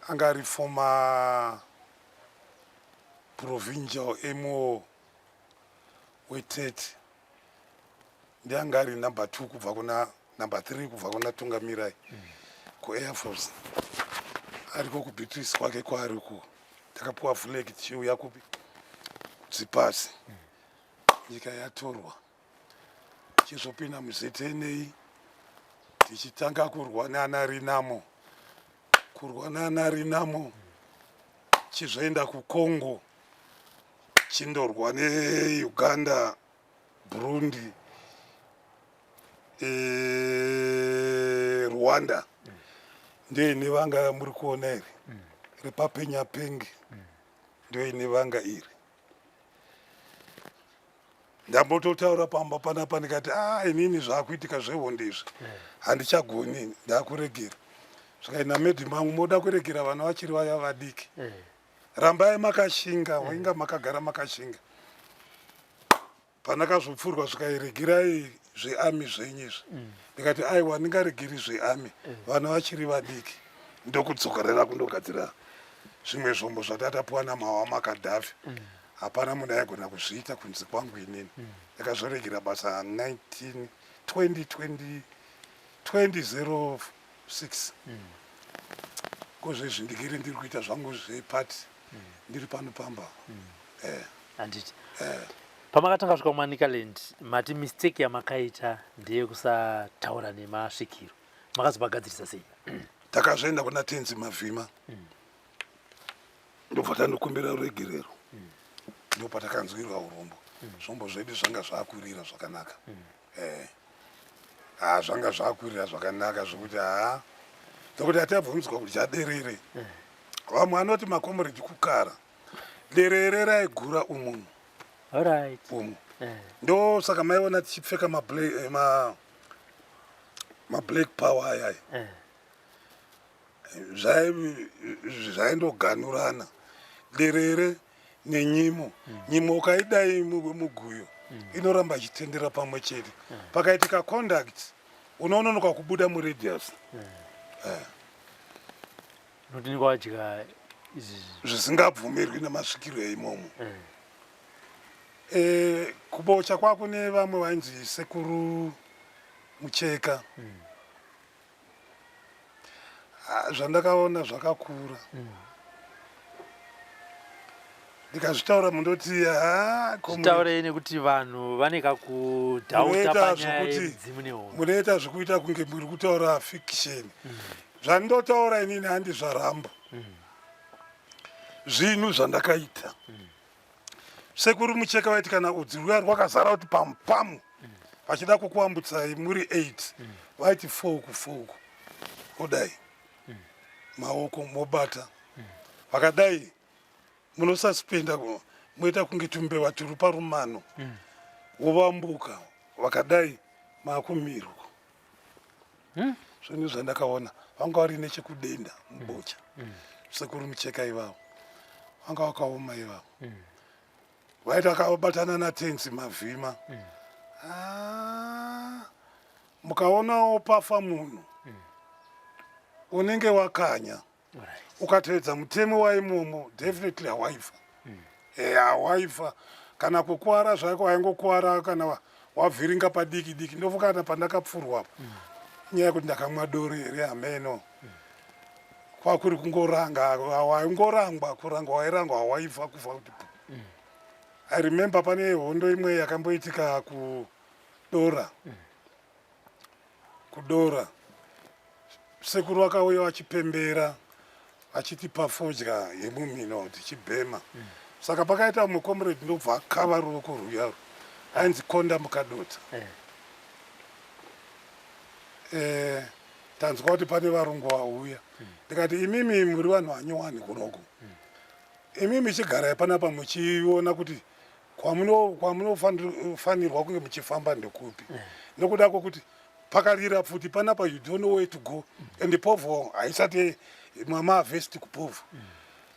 Anga ari former provincial MO we30 ndianga ari number 2 kubva kuna number 3 kubva kuna Tungamirai kuAir Force ariko kuBeatrice kwake kwariko takapuwa flag tichiuya kupi dzipasi nyika yatorwa chizopinda muzetenei tichitanga kurwa nana Rinamo chizoenda kuCongo chindorwa neUganda Burundi Rwanda ndio ine vanga muri kuona iri repapenya penge ndio ine vanga iri ndambototaura pamba panapa ndikati inini zvakuitika zvehondo izvi handichagoni ndakuregera saka ina medhi mangu moda kuregera vana vachiri vaya vadiki rambai makashinga wainga makagara makashinga pandakazopfurwa zvikairegerai zveami zvenyizvi ndikati aiwa ndingaregeri zveami vana vachiri vadiki ndokudzokorera kundogadzira zvimwe zvombo zvatatapuwa namawa maKadhafi hapana munhu aigona kuzviita kunze kwangu inini ndakazvoregera basa 2006 kozvezvindikiri ndiri kuita zvangu zvepati ndiri pano pamba handiti pamakatanga kusvika kuManicaland mati mistake yamakaita ndeye kusataura nemasvikiro makazobagadzirisa sei? takazvoenda kuna Tenzi Mavhima ndobva tandokumbira ruregerero ndopa takanzwirwa urombo zvombo zvedu zvanga zvakurira zvakanaka zvanga zvakurira zvakanaka zvokuti ndokuti hatabvunzwa kuti chaderere vamwe anoti makomredi kukara derere raigura umu ndo saka maiona tichipfeka mablack power ayaya zvaindoganurana derere nenyimo nyimo ukaidai muguyo inoramba ichitendera pamwe chete pakaitika conduct unononoka kubuda muradius notini kwawadya zvisingabvumirwi nemasvikiro eimomo kubocha kwakune vamwe vainzi sekuru Mucheka zvandakaona zvakakura ndikazvitaura mundoti taurei nekuti vanhu vane kakudhauta panyaya yemudzimu nehondo munoita zvekuita kunge muri kutaura fiction zvandinotaura inini handi zvarambo zvinhu zvandakaita sekuru Mucheka vaiti kana udzi rwuya rwakazara kuti pamu vachida kukuambutsai muri 8 vaiti foku kudai maoko mobata vakadai munosaspenda moita kunge tumbeva turi parumano wovambuka vakadai makumirwa zvinhu zvandakaona vanga vari nechekudenda mubocha sekuru Mucheka ivavo vanga vakaoma ivavo vaita vakabatana naTenzi Mavhima mukaonawo pafa munhu unenge wakanya ukateedza mutemo waimomo definitely hawaifa hawaifa kana kukwara zvako waingokwara kana wavhiringa padiki diki ndofukana pandakapfurwapo nyaya yekuti ndakamwa doro here hameno kwakuri kungoranga waingorangwa kurangwa wairangwa hawaifa kufa kuti I remember pane hondo imwe yakamboitika kudora sekuru vakauya vachipembera vachitipa fodya yemumhino tichibhema saka pakaita mukomredi ndobva akava ruoko ruyaro ainzi Konda Mukadota tanzwa kuti pane varungu vauya ndikati imimi muri vanhu vanyowani kunoko imimi chigarai panapa muchiona kuti kwamunofanirwa kunge muchifamba ndekupi nokuda kwokuti pakarira futi panapa you don't know where to go and povho haisati mamavhesti kupovho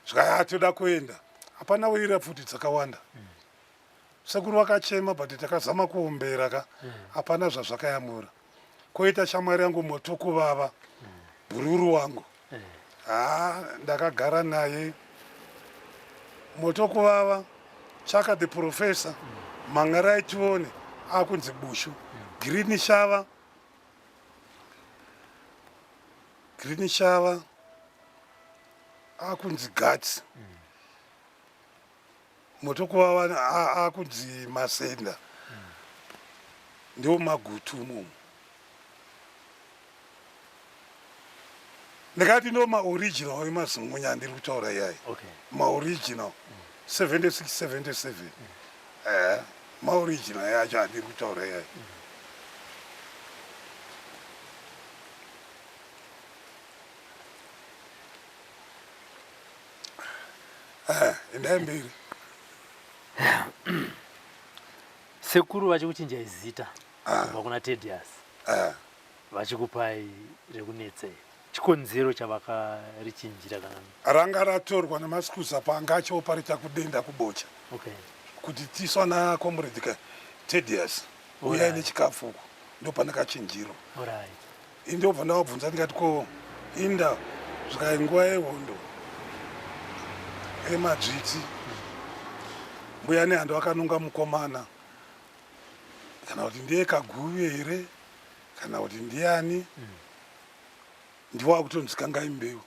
zvakatoda kuenda hapana wira futi dzakawanda sekuru vakachema but takazama kuombera hapana zvazvakayamura koita shamwari yangu Motokuvava bhururu wangu ndakagara naye moto kuvava Chaka the Professor Mangarai tione akunzi Bushu Green Shava akunzi Guts moto kuvava akunzi Masenda ndio magutu mumu ndakati ndo maoriginal emazungunya ndiri kutaura yai maoriginal 76 77 maoriginal yacho andiri kutaura yai endai mberi sekuru vachikuchinjai zita kubva kuna Tedious vachikupai rekunetsei chikonzero chavakarichinjira kana ranga ratorwa namasikuza panga achioparita kudenda kubocha kuti tiswa nakomrade Tedious uyai nechikafu ndopanakachinjiro indobva ndavabvunza ndikati ko inda zvikai nguva yehondo emadzviti mbuya nehando akanunga mukomana kana kuti ndiye Kaguve here kana kuti ndiani ndiwo akutonzikangai mbeu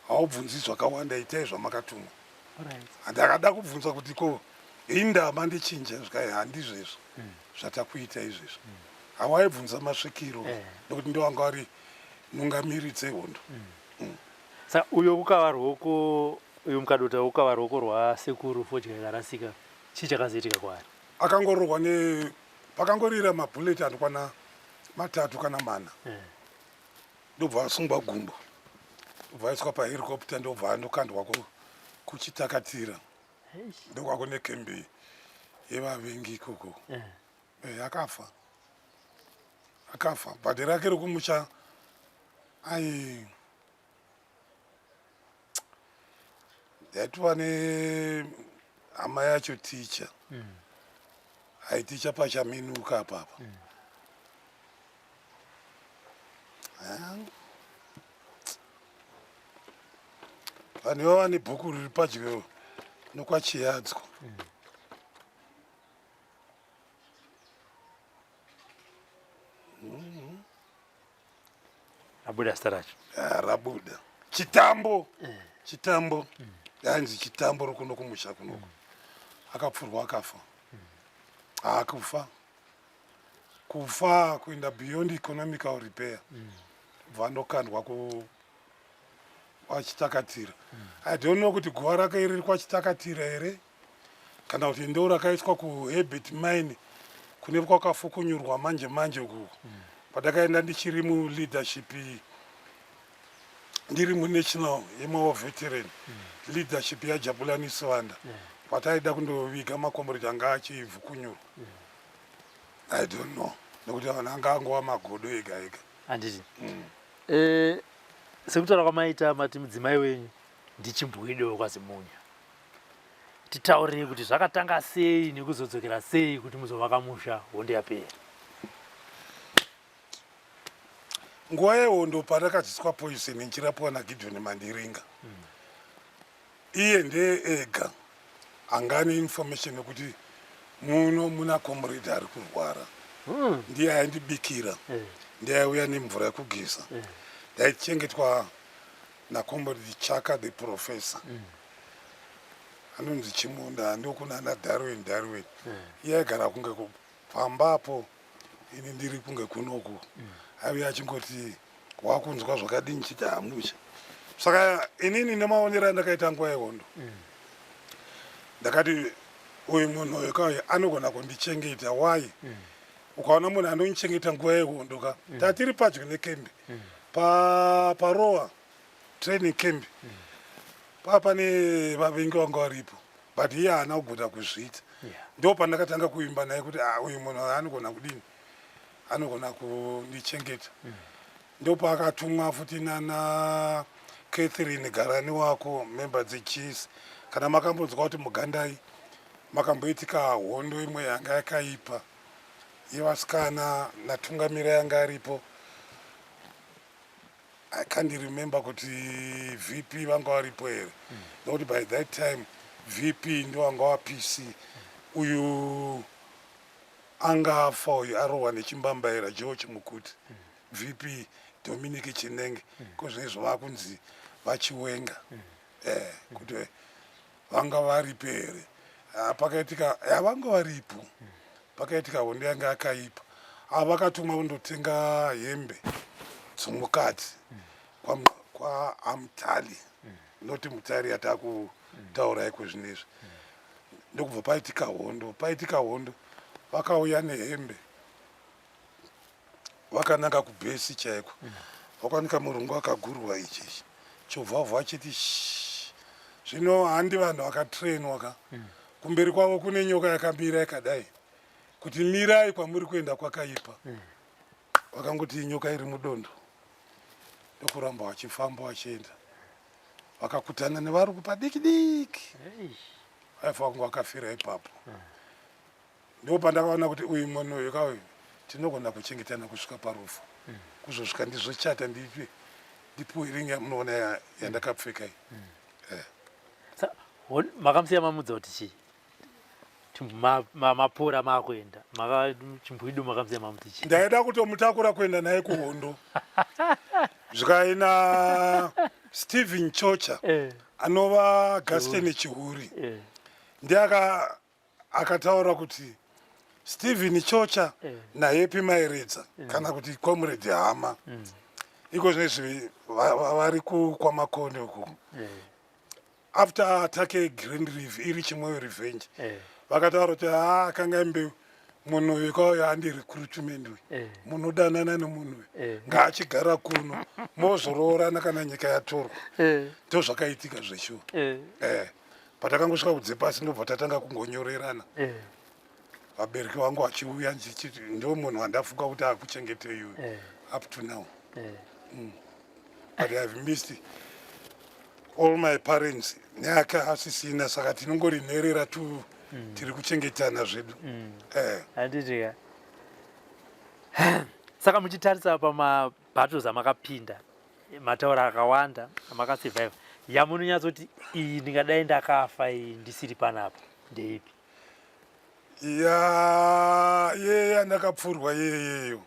haubvunzi zvakawanda itai zvamakatumwa handi akada kubvunza kuti ko indama ndichinja zvikai handizvezvo zvatakuita izvezvo hawaibvunza masvikiro nokuti ndowanga wari nungamiri dzehondo saka uyo kukava rwoko uyu mukadota ukava rwoko rwasekuru Fodya Karasika chii chakazoitika kwaari akangororwa pakangorira mabhuleti anokwana 3 kana 4 ndobva asungwa gumbo ndobva aiswa pahelicopter ndobva andokandwa kuchitakatira ndokwako nekembi yevavengi ikoko akafa bhadhi rake rokumusha yaitova nehama yacho ticha aiticha pachaminuka apapa vanhu vava nebhuku riri padyo nokwachiyadzwa rabuda zita racho rabuda chitambo yanzi chitambo rokuno kumusha kunoko akapfurwa akafa kufa kuenda beyond economical repair vandokandwa kwachitakatira I don't know kuti guva rake riri kwachitakatira here kana kuti ndo rakaiswa kuHerbert Mine kune kwakafukunyurwa manje ukuku padakaenda ndichiri muleadership ndiri munational yemawa veteran leadership yaJabulani Sivanda pataida kundoviga makomrade anga achivhukunyurwa I don't know nokuti vanhu anga angova magodo ega handiti sekutaura kwamaita mati mudzimai wenyu ndichimbwido kwazimunya titaurei kuti zvakatanga sei nekuzodzokera sei kuti muzovaka musha hondo yapera nguva yehondo parakadziswa poison nchirapiwa naGideon Mandiringa iye ndeye ega angane information yekuti muno muna comrade ari kurwara ndiye aindibikira ndiye aiuya nemvura yekugeza ndaichengetwa nakomrade Chaka the Professor anonzi Chimunda ndokunana Darwin iye aigara kunge pambapo ini ndiri kunge kunoku aiuya achingoti wakunzwa zvakadini chiti hamusha saka inini nemaonero andakaita nguva yehondo ndakati uyu munhu wekauya anogona kundichengeta wai ukaona munhu anondichengeta nguva yehondo ka tatiri padyo nekembi parowa training camp pane vavengi vanga varipo but iye haana kugona kuzviita ndo pandakatanga kuimba naye kuti uyu munhu anogona kudini anogona kundichengeta ndo paakatumwa futi nana Catherine Garani wako member dzeChiefs kana makambonzwa kuti mugandai makamboitika hondo imwe yanga yakaipa yevasikana natungamira yanga aripo I can't remember kuti VP vanga varipo here nokuti by that time VP ndo wanga wa-PC uyu anga afa uyu arohwa nechimbambaira George Mukuti VP Dominic Chinenge kozvinezvo vakunzi vachiwenga kuti vanga varipo here pakaitika vanga varipo pakaitika hondo yanga yakaipa ava vakatumwa kundotenga hembe dzomukati kwaamutali noti mutari yatakutaurai kwezvinezvi ndokubva paitika hondo vakauya nehembe vakananga kubhesi chaiko vakanika murungu akagurwa ichi chovhavha achiti zvino handi vanhu vakatrainwa ka kumberi kwavo kune nyoka yakamira yakadai kuti mirai kwamuri kuenda kwakaipa vakangoti nyoka iri mudondo ndokuramba vachifamba vachienda vakakutana nevari kupadiki diki vaifa kunge vakafira ipapo ndo pandakaona kuti uyu munhu uyu kauyu tinogona kuchengetana kusvika parufu kuzosvika ndizochata ndipiwe ringi yamunoona yandakapfeka makamusiya mamudza kuti chii mapora maakuenda chimbwidu makamusiya mamuti chii ndaida kutomutakura kuenda naye kuhondo zvikaina Stephen Chocha anova Gaston Chihuri ndiye akataura kuti Stephen Chocha naHappy Mairedza kana kuti Comrade Hama iko zvinezvi vari kwamakonde uku after atake Grand River iri chimweyo revenge vakataura kuti akanga imbe munhu uyu kauya andi recruitment uyu munhu udanana nemunhu uyu ngaachigara kuno mozoroorana kana nyika yatorwa ndo zvakaitika zveshuwa patakangosvika kudze pasi ndobva tatanga kungonyorerana vabereki vangu vachiuya ndichiti ndo munhu wandafunga kuti akuchengetei uyu up to now but I have missed all my parents neaka asisina saka tinongori nherera tu tiri kuchengetana zvedu handitika saka muchitarisa pamabattles amakapinda mataura akawanda amakasurvive yamunonyatsoti iyi ndingadai ndakafa iyi ndisiri panapa ndeipi yeya ndakapfurwa yeyeyo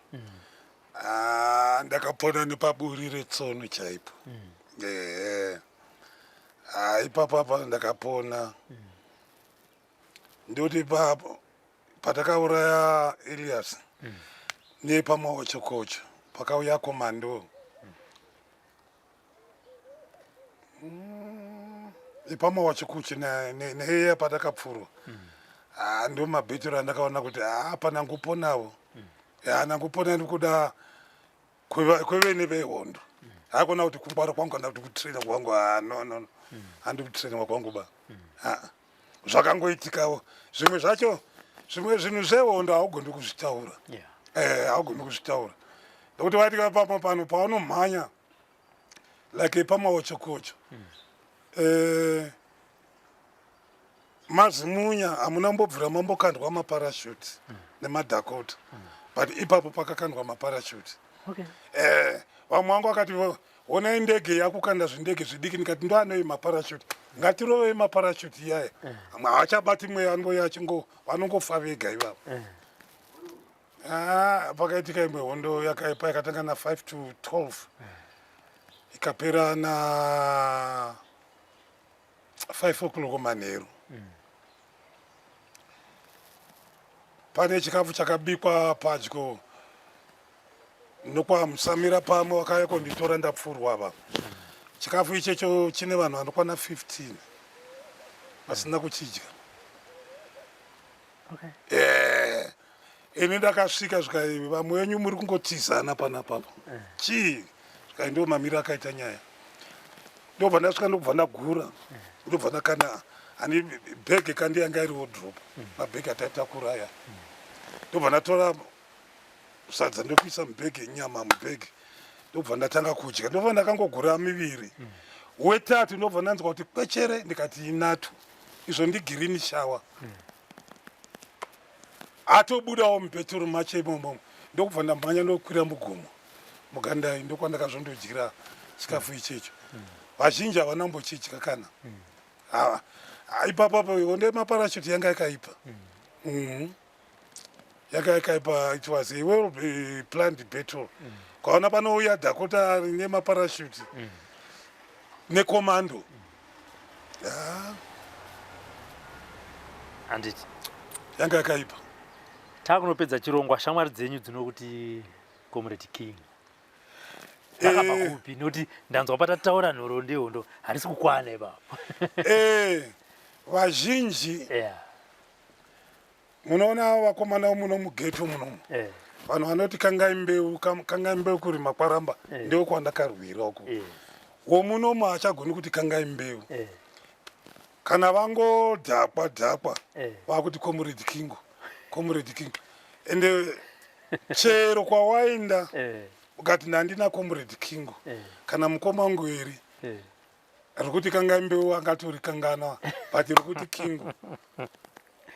ndakapona nepaburi retsono chaipo ipapo apa ndakapona ndoti papo patakauraya Elias nepamaochokocho pakauya komando ipamaochokocho neyeya patakapfurwa ndo mabhetero andakaona kuti hapana nguponawo nangupona ndikuda kwevene vehondo hakuona kuti kubara kwangu kana kuti kutraina kwangu no handi kutraina kwangu ba zvakangoitikawo zvimwe zvacho zvimwe zvinhu zvehondo haugoni kuzvitaura haugoni kuzvitaura nekuti vaitika pamo pano paunomhanya like pamaochokocho mazimunya hamuna mbobvira mambokandwa maparashute nemadhakota but ipapo pakakandwa maparashute vamwe vangu vakati onai ndege yakukanda zvindege zvidiki ndikati ndo anoi maparashute ngatirovei maparashute iyaya amwe havachabati mweya mboya achingo vanongofa vega ivavo pakaitika imwe hondo yakaipa yakatanga na5 to 12 ikapera na 5 o'clock manheru pane chikafu chakabikwa padyo nokwamusamira pamwe wakauya konditora ndapfurwa ava chikafu ichecho chine vanhu vanokwana 15 vasina kuchidya ini ndakasvika zvikaivi vamwe wenyu muri kungotizana panapapo chii zvikai ndo mamiro akaita nyaya ndobva ndasvika ndobva ndagura ndobva ndakana ani bhegi kandi yanga iri wodropu mabhegi ataitakura aya ndobva ndatora sadza ndokuisa mubhegi nyama mubhegi ndobva ndatanga kudya ndobva ndakangogura miviri wetatu ndobva ndanzwa kuti kwechere ndikati inatu izvo ndigirini shawa atobudawo mubheturu macho imomo ndokubva ndamhanya ndokwira mugomo mugandai ndokwandakazondodyira chikafu ichecho vazhinji havana mbochidya kana ipapapo hondo yemaparashuti yanga yakaipa yanga yakaipa. It was a well planned battle. Kwaona panouya Dakota nemaparashuti nekomando. handiti Yanga yakaipa. takunopedza chirongwa shamwari dzenyu dzinokuti Comrade King vakabva kupi nokuti ndanzwa patataura nhoro ndehondo harisi kukwana ipapo. Vazhinji munoona vakomana muno mugeto munomu vanhu vanoti kangai mbeu kuri makwaramba ndiko kwandakarwira uko. Womunomu hachagoni kuti kangai mbeu kana vangodhakwa vakuti Comrade King. Ende chero kwawaenda ukati ndandina Comrade King kana mukoma ngweri rikuti kangai mbeu angatori kangana but rikuti King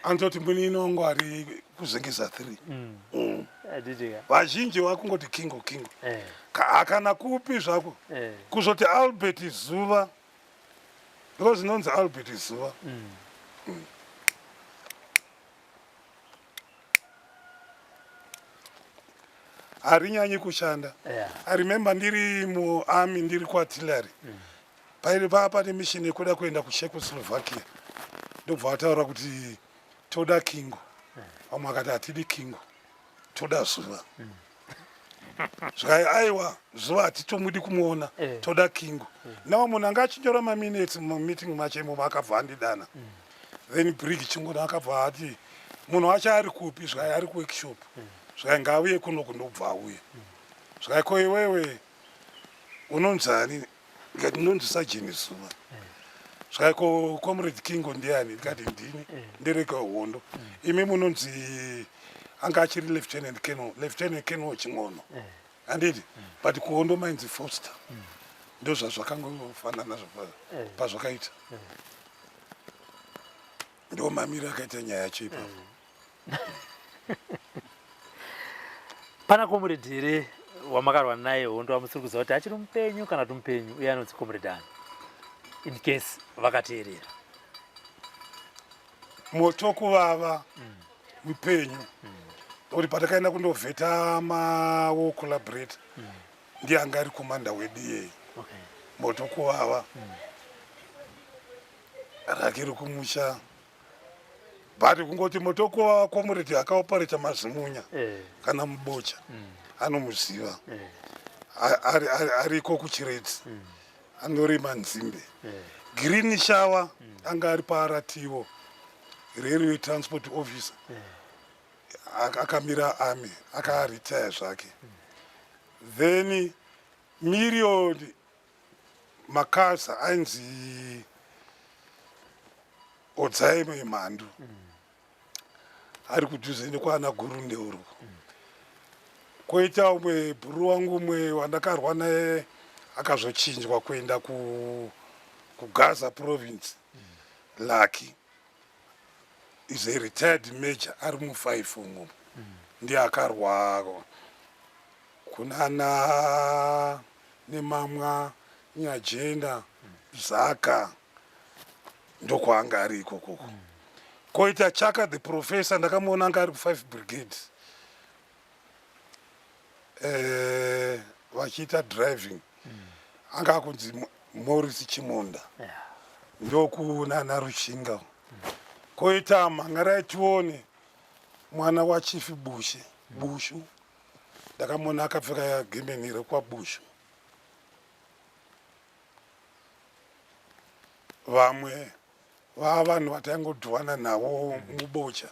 anototi muninongo ari kuzengeza 3. Vazhinji vakungoti King. Kana kupi zvako kuzoti Albert Zuva because zinonzi Albert Zuva harinyanyi kushanda. I remember ndiri muarmy ndiri kuartillery pane mission yekuda kuenda kuCzechoslovakia ndobva vataura kuti toda King. Vamwe akati hatidi King, toda Zuva. Zvakai aiwa Zuva hatitomudi kumuona, toda King. Nawa munhu anga achinyora maminutes mumeeting machemo vakabva andidana. Then Brig Chingona akabva ati munhu wacho ari kupi, zvakai ari kuworkshop. Zvakai ngauye kuno kundobva auye. Zvakai ko iwewe unonzani? Ngati ndinonzi Sergeant Zuva. Zvakai ko Comrade King ndiani? Ndikati ndini ndereka hondo. Imi munonzi anga achiri Lieutenant Colonel Ching'ono. Anditi but kuhondo mainzi Foster. Ndo zvazvakangofanana pazvakaita. Ndo mamira akaita nyaya yacho ipapo. Pana Comrade here wamakarwa naye hondo amusiri kuziva kuti achiri mupenyu kana kuti mupenyu uye anonzi Comrade ani in case vakateerera. Moto kuvava mupenyu kuti patakaenda kundovheta mawo collaborate ndiye anga ari komanda weDA. Moto kuvava rake rikumusha but kungoti moto kuvava Comrade akaopareta mazimunya kana mubocha anomuziva ariko kuChiredzi anorima nzimbe. Green Shower anga ari paRativo railway transport officer akamira army akaretire zvake. Then Million Makasa ainzi Odzaime Mhandu ari kudhuze nekwana Gurunde uruko. Koita umwe bhuru wangu umwe wandakarwa naye akazochinjwa kuenda kuGaza province. Lucky is a retired major ari mu5 umo ndiye akarwa kunana nemamwa Nyajenda Zaka ndokwaanga ari ikoko. Koita Chaka the professor ndakamuona anga ari ku5 brigade vachiita driving anga akunzi Morris Chimonda ndokunana Rushinga. Koita Mangarai Tione mwana wa Chief Bushu ndakamona akapfeka gemenhire kwaBushu. Vamwe vanhu vataingodhuvana navo mubocha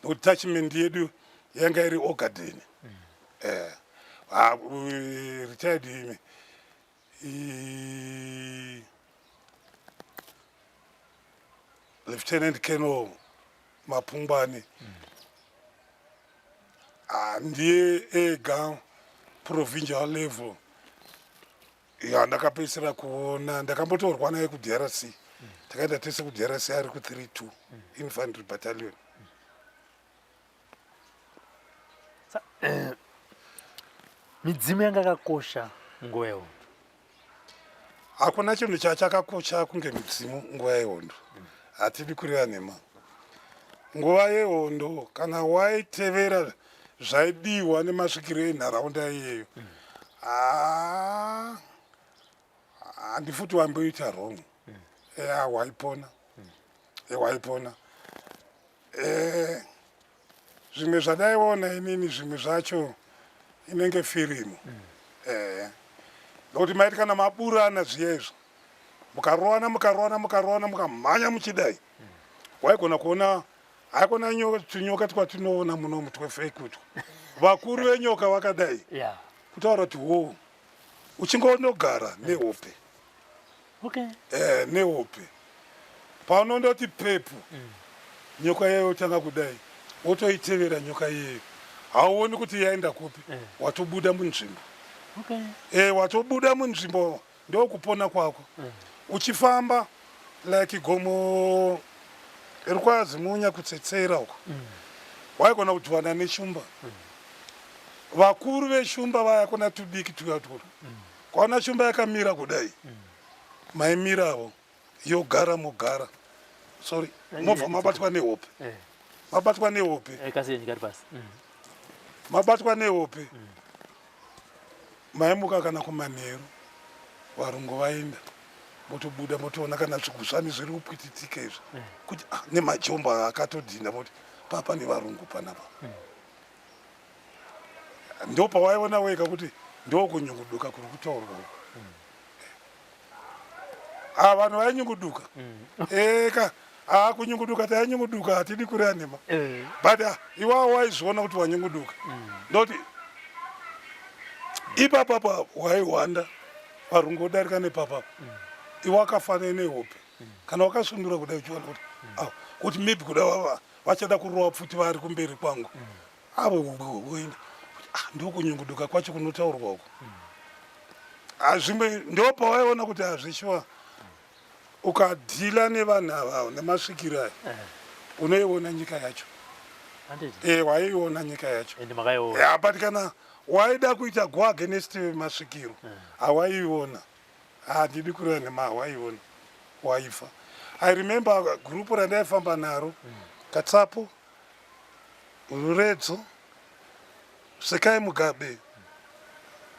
nokuti tachiment yedu yanga iri Ogaden. Retired Lieutenant Colonel Mapungwane ndiye ega provincial level yandakapedzisira kuona. Ndakambotorwa naye kuDRC, takaenda tese kuDRC ari ku32 infantry battalion. Midzimu yanga yakakosha nguva yehondo. Hakuna chinhu chachakakosha kunge midzimu nguva yehondo. hatidi kureva nhema. Nguva yehondo kana waitevera zvaidiwa nemasvikiro enharaunda iyeyo, handifuti wamboita wrong. Waipona. Waipona. Zvimwe zvadaiona inini zvimwe zvacho inenge firimu. Nokuti maiti kana maburana zviyeizvo mukaroana mukamhanya muchidai, waigona kuona haikona tunyoka twatinoona munomu twefake utwo. Vakuru venyoka vakadai kutaura kuti wo uchingonogara nehope. Nehope paunondoti pepu nyoka iyeyo tanga kudai wotoitevera nyoka iyeyo hauoni kuti yaenda kupi, watobuda munzvimbo. Watobuda munzvimbo ndokupona kwako. Uchifamba like gomo rikwazimunya kutsetsera uko, waigona kudhivana neshumba. Vakuru veshumba vaya kuna tudiki tukaturu, kwaona shumba yakamira kudai, maimirawo yogara mogara. Sorry, mobva mabatwa nehope. Mabatwa nehope. Mabatwa nehope. Maimuka kana kumanheru, varungu vaenda motobuda motoona kana zvigusvani zviri kupwititika izvi, kuti nemajomba akatodhina moti papa nevarungu panapa. Ndo pawaiona wega kuti ndokunyunguduka kuri kutaurwa uko. Vanhu vainyunguduka. Kunyunguduka tainyunguduka, hatidi kureva nhema. But iwawo waizviona kuti wanyunguduka. Ndoti ipapapa waiwanda varungu vodarika nepapapa, iwe wakafanana nehope. Kana wakasundura kudai uchiona kuti kuti maybe kuda vachada kurova pfuti vari kumberi kwangu, avo woenda ndokunyunguduka kwacho kunotaurwa uko. Zvimwe ndo pawaiona kuti hazvishuwa ukadhila nevanhu ava nemasvikiro aya unoiona nyika yacho. Waiona nyika yacho. But kana waida kuita go against masvikiro hawaiona. Handidi kureva nhema, hawaiona, waifa. I remember group randaifamba naro, Katsapo, Ruredzo, Sekai Mugabe,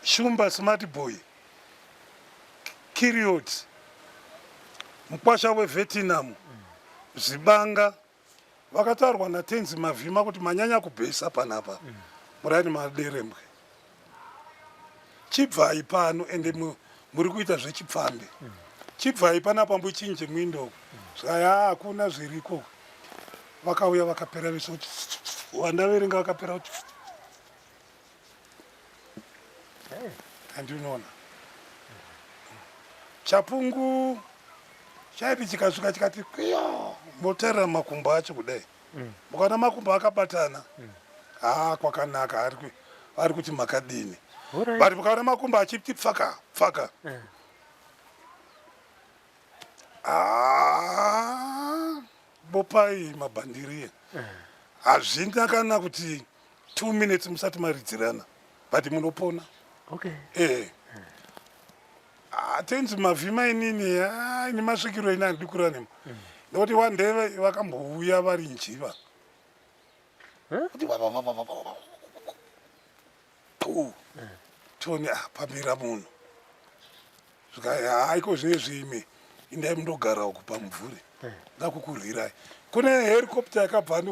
Shumba Smart Boy, Kiriot, Mukwasha weVietnam, Zibanga, vakatarwa naTenzi Mavhima kuti manyanya kubhesa panapa, murani maderembwe. Chibvai pano ende muri kuita zvechipfambi. Chibvai panapa mbuchinje mwindoko. Zvaya hakuna zviriko. Vakauya vakapera vese kuti wandaverenga vakapera kuti handinoona. Chapungu chaiti chikasvika chikati kwiyo motarira makumbo acho kudai. Mukaona makumbo akabatana, kwakanaka, ari kuti makadini. But mukaona makumbo achiti pfaka pfaka, bopai mabhandiri. Hazvina kana kuti 2 minutes musati maridzirana, but munopona. Tenzi Mavhima inini ine masvikiro ina handidi kureva nhema. Nokuti one day vakambouya vari njiva. Toni pamira munhu. Haiko zvinezvi imi indai mundogara uku pamumvuri. Ngakukurwirai. Kune helicopter yakabva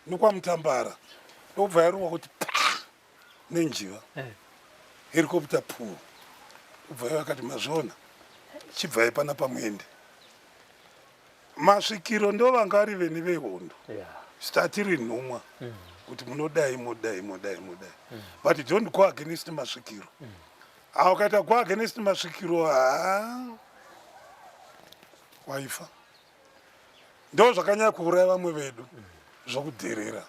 nokwamutambara. Ndobva yaruwa kuti nenjiva. Helicopter puu. Ubva yakati mazvona. Chibvai pana pamuende. Masvikiro ndo vangari veni vehondo. Statiri nhumwa. Kuti munodai modai. But don't go against masvikiro. Ukaita go against masvikiro waifa. Ndo zvakanyanya kuuraya vamwe vedu zvokudherera.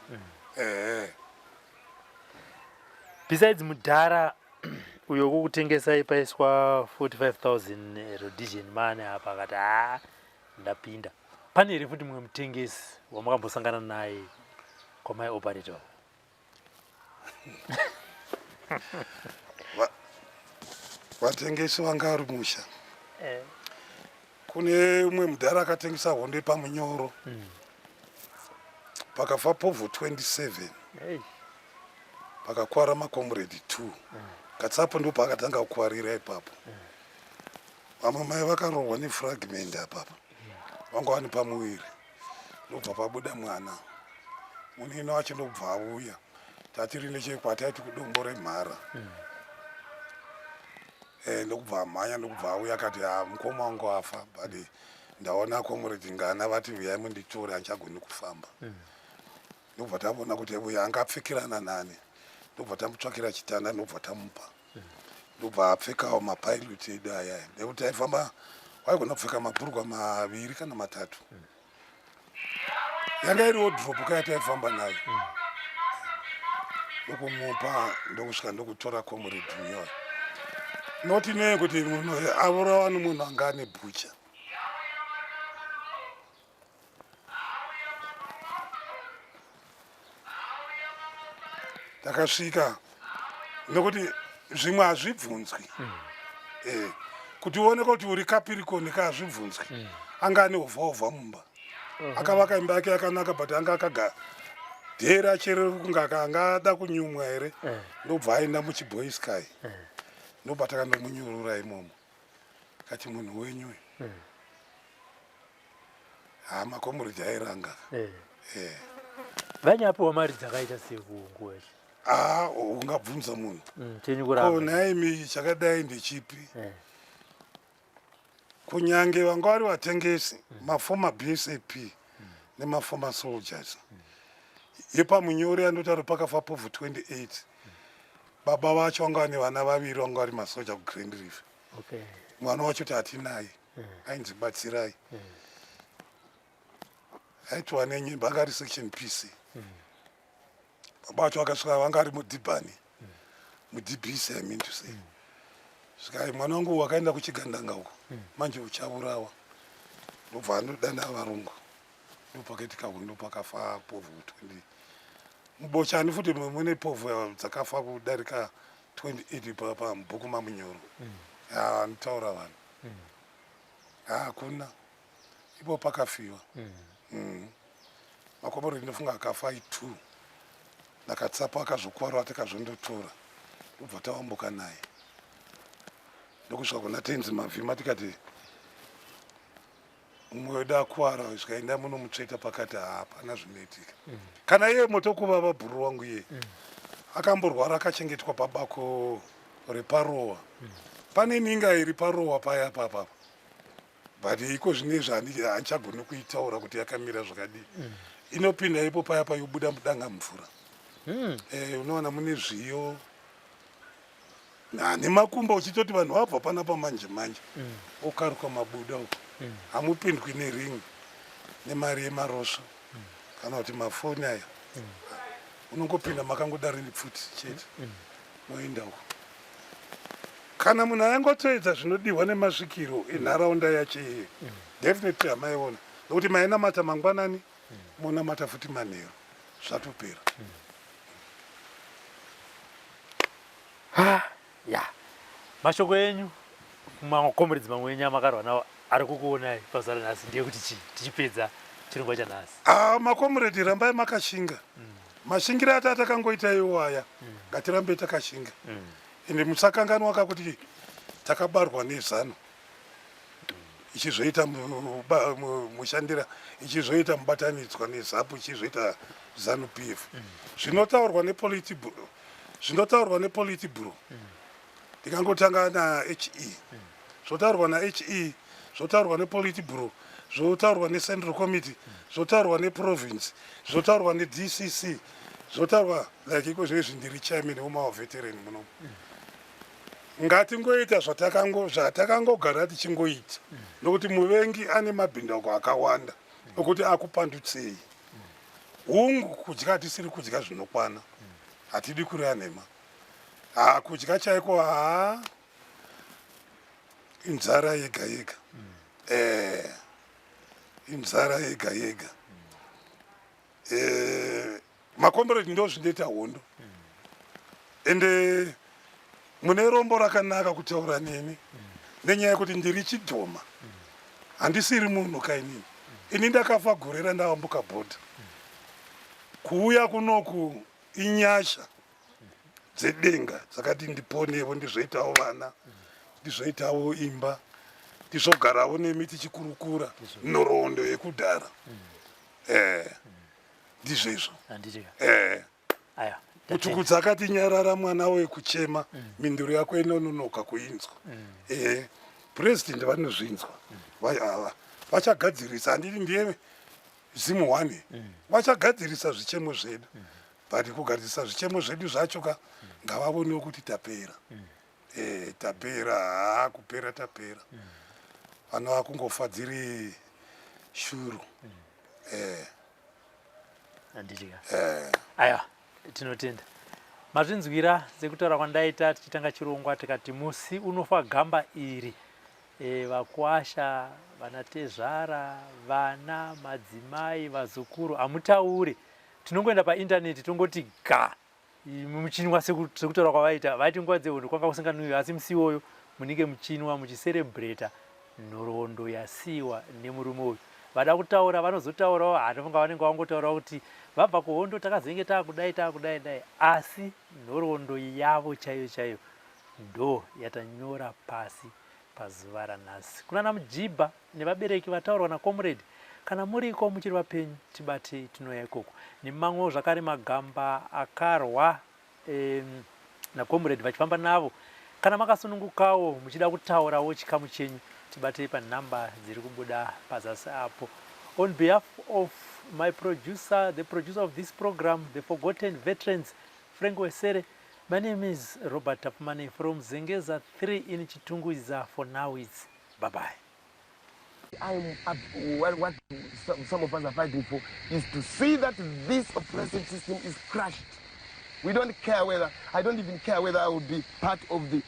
Besides Mudhara uyo kutengesa ipaiswa 45,000 Rhodesian money apa akati ndapinda. Pane here futi mumwe mutengesi wamakambosangana naye kwamai operator? Vatengesi vanga ari musha. kune umwe mudhara akatengesa hondo pamunyoro pakafa povhu 27 pakakwara makomredi 2 katsapo ndo paakatanga kukwarira ipapo vamwe mai vakarohwa nefragment apapo vangova nepamuviri ndobva pabuda mwana munini wacho ndobva auya tatiri nechekwataiti kudombo remhara ndokubva amhanya ndokubva auya akati mukoma wangu afa but ndaona komredi ngana vati viyai munditore hanchagoni kufamba ndobva taona kuti uyo angapfekerana nani ndobva tamutsvakira chitanda ndobva tamupa ndobva apfekawo mapiloti edu ayaya nekuti aifamba waigona kupfeka mabhurugwa 2 kana 3 yanga iri wodhropu kaya taifamba nayo ndokumupa ndokusvika ndokutora komredi uyoyo noti nekuti munhu aurawa nemunhu anga ane bhucha takasvika nekuti zvimwe hazvibvunzwi kuti uoneka kuti uri kapirikoni ka hazvibvunzwi anga ane hovha mumba akavaka imba yake yakanaka but anga akaga dheri achere kunga anga ada kunyumwa here ndobva aenda muchiboy sky ndobva takandomunyurura imomo kati munhu wenyu makomredi airanga vanyapiwa mari dzakaita sekunguva ungabvunza munhu naimi chakadai ndechipi kunyange vanga vari vatengesi mafoma bsap nemafoma soldiers yepamunyori andotaura pakafa povhu 28 baba vacho vanga vane vana vaviri vanga vari masoja kugrand river mwana wacho ti hatinaye ainzibatsirai aitwa nenyimba anga ari section pc baba vacho vakasvika vanga ari mudhibhani mudbc I mean to say svikai mwana wangu wakaenda kuchigandanga uko manje uchaurawa ndobva andodana varungu ndopakaitika hundo pakafa povhu 20 mubochani futi mune povhu dzakafa kudarika 28 pamubhuku mamunyoro anotaura vanhu hakuna ipo pakafiwa makomredi ndofunga akafa i2 nakatsapo akazvokwarawa takazvondotora ndobva tawambuka naye ndokusvika kuna tenzi mavhima tikati mumwe wedu akuwara zvikaenda munomutsveta pakati hapana zvinoitika kana iye motokuvava bhuru wangu iye akamborwara akachengetwa pabako reparowa pane ninga iri parowa paya papapa but iko zvinezvi handichagoni kuitaura kuti yakamira zvakadii inopinda ipo paya payobuda mudanga mvura unowana mune zviyo nemakumba uchitoti vanhu vabva panapa manje manje okaruka mabuda uko hamupindwi neringi nemari yemarosvo kana kuti mafoni aya unongopinda makangodari nepfuti chete moenda uko kana munhu ayangotoedza zvinodiwa nemasvikiro enharaunda yacho iye definitely hamaiona nokuti mainamata mangwanani monamata futi manheru zvatopera mashoko enyu makomredzi mamwe enyu amakarwa nawo ari kukuonai pazuva ranhasi ndeyekuti chii tichipedza chirongwa chanhasi makomredi rambai makashinga mashingiro ati atakangoita iwo aya ngatirambe takashinga ende musakanganwa kuti takabarwa nezano ichizoita mushandira ichizoita mubatanidzwa nezapu ichizoita zanu pf zvinotaurwa nepolitiburo ndikangotanga nahe zvotaurwa nahe zvotaurwa nepolitiburo zvotaurwa necentral committee zvotaurwa neprovince zvotaurwa nedcc zvotaurwa like iko zvezvi ndiri chairman wemaveteran muno ngatingoita zvatakangogara tichingoita nokuti muvengi ane mabhindauko akawanda okuti akupandutsei hungu kudya tisiri kudya zvinokwana hatidi kurea nhema kudya chaiko inzara yega yega inzara yega yega makomredi ndo zvinoita hondo ende mune rombo rakanaka kutaura neni nenyaya yekuti ndiri chidhoma handisiri munhu kainini ini ndakafa gore randavambuka bhodha kuuya kunoku inyasha dzedenga dzakati ndiponevo ndizoitawo vana ndizoitawo imba ndizogarawo nemi tichikurukura nhoroondo yekudhara ndizvezvo utuku dzakati nyarara mwana wekuchema minduro yako inononoka kuinzwa purezidendi vanozvinzwa vachagadzirisa handiti ndiye zimu 1 vachagadzirisa zvichemo zvedu but kugadzirisa zvichemo zvedu zvacho ka ngavavonewo kuti tapera tapera kupera tapera vana vakungofa dziri shuru aya tinotenda mazvinzwira sekutaura kwandaita tichitanga chirongwa tikati musi unofa gamba iri vakwasha vanatezvara vana madzimai vazukuru hamutauri tinongoenda paindaneti tongoti ga muchinwa sekutaura kwavaita vaiti nguva dzehondo kwanga kusinganwiwi asi musi iwoyo munenge muchinwa muchiserebreta nhoroondo yasiyiwa nemurume uyu vada kutaura vanozotaurawo hanofunga vanenge vangotaura kuti vabva kuhondo takazenge taakudai asi nhoroondo yavo chaiyo chaiyo ndo yatanyora pasi pazuva ranhasi kunana mujibha nevabereki vataurwa naComrade kana muriko muchiri vapenyu tibate tinouya ikoko nemamwewo zvakare magamba akarwa naComrade vachifamba navo kana makasunungukawo muchida kutaurawo chikamu chenyu tibatei panhamba dziri kubuda pazasi apo. On behalf of my producer, the producer of this program, the Forgotten Veterans, Frank Wesere, my name is Robert Tapmane from Zengeza 3 in Chitunguiza. For now, it's bye-bye. What some of us are fighting for is to see that this oppressive system is crushed. We don't care whether, I don't even care whether I would be part of the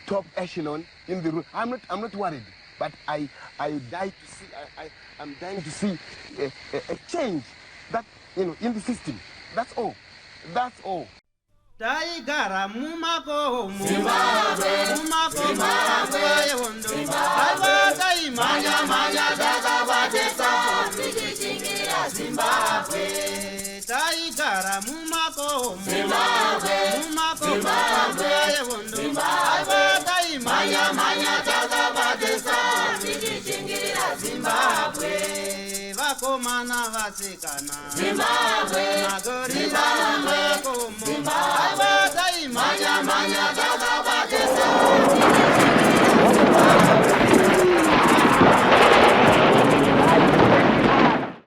top echelon in the room. I'm not worried, but I'm dying to see a change that, you know, in the system. That's all. That's all. Taigara mumako yehondo avadai manya dakabatesa tikichingira Zimbabwe. Taigara mumako yehondo avadai manya dakabatesa tikichingira Zimbabwe. Vakomana vasikana Zimbabwe magorira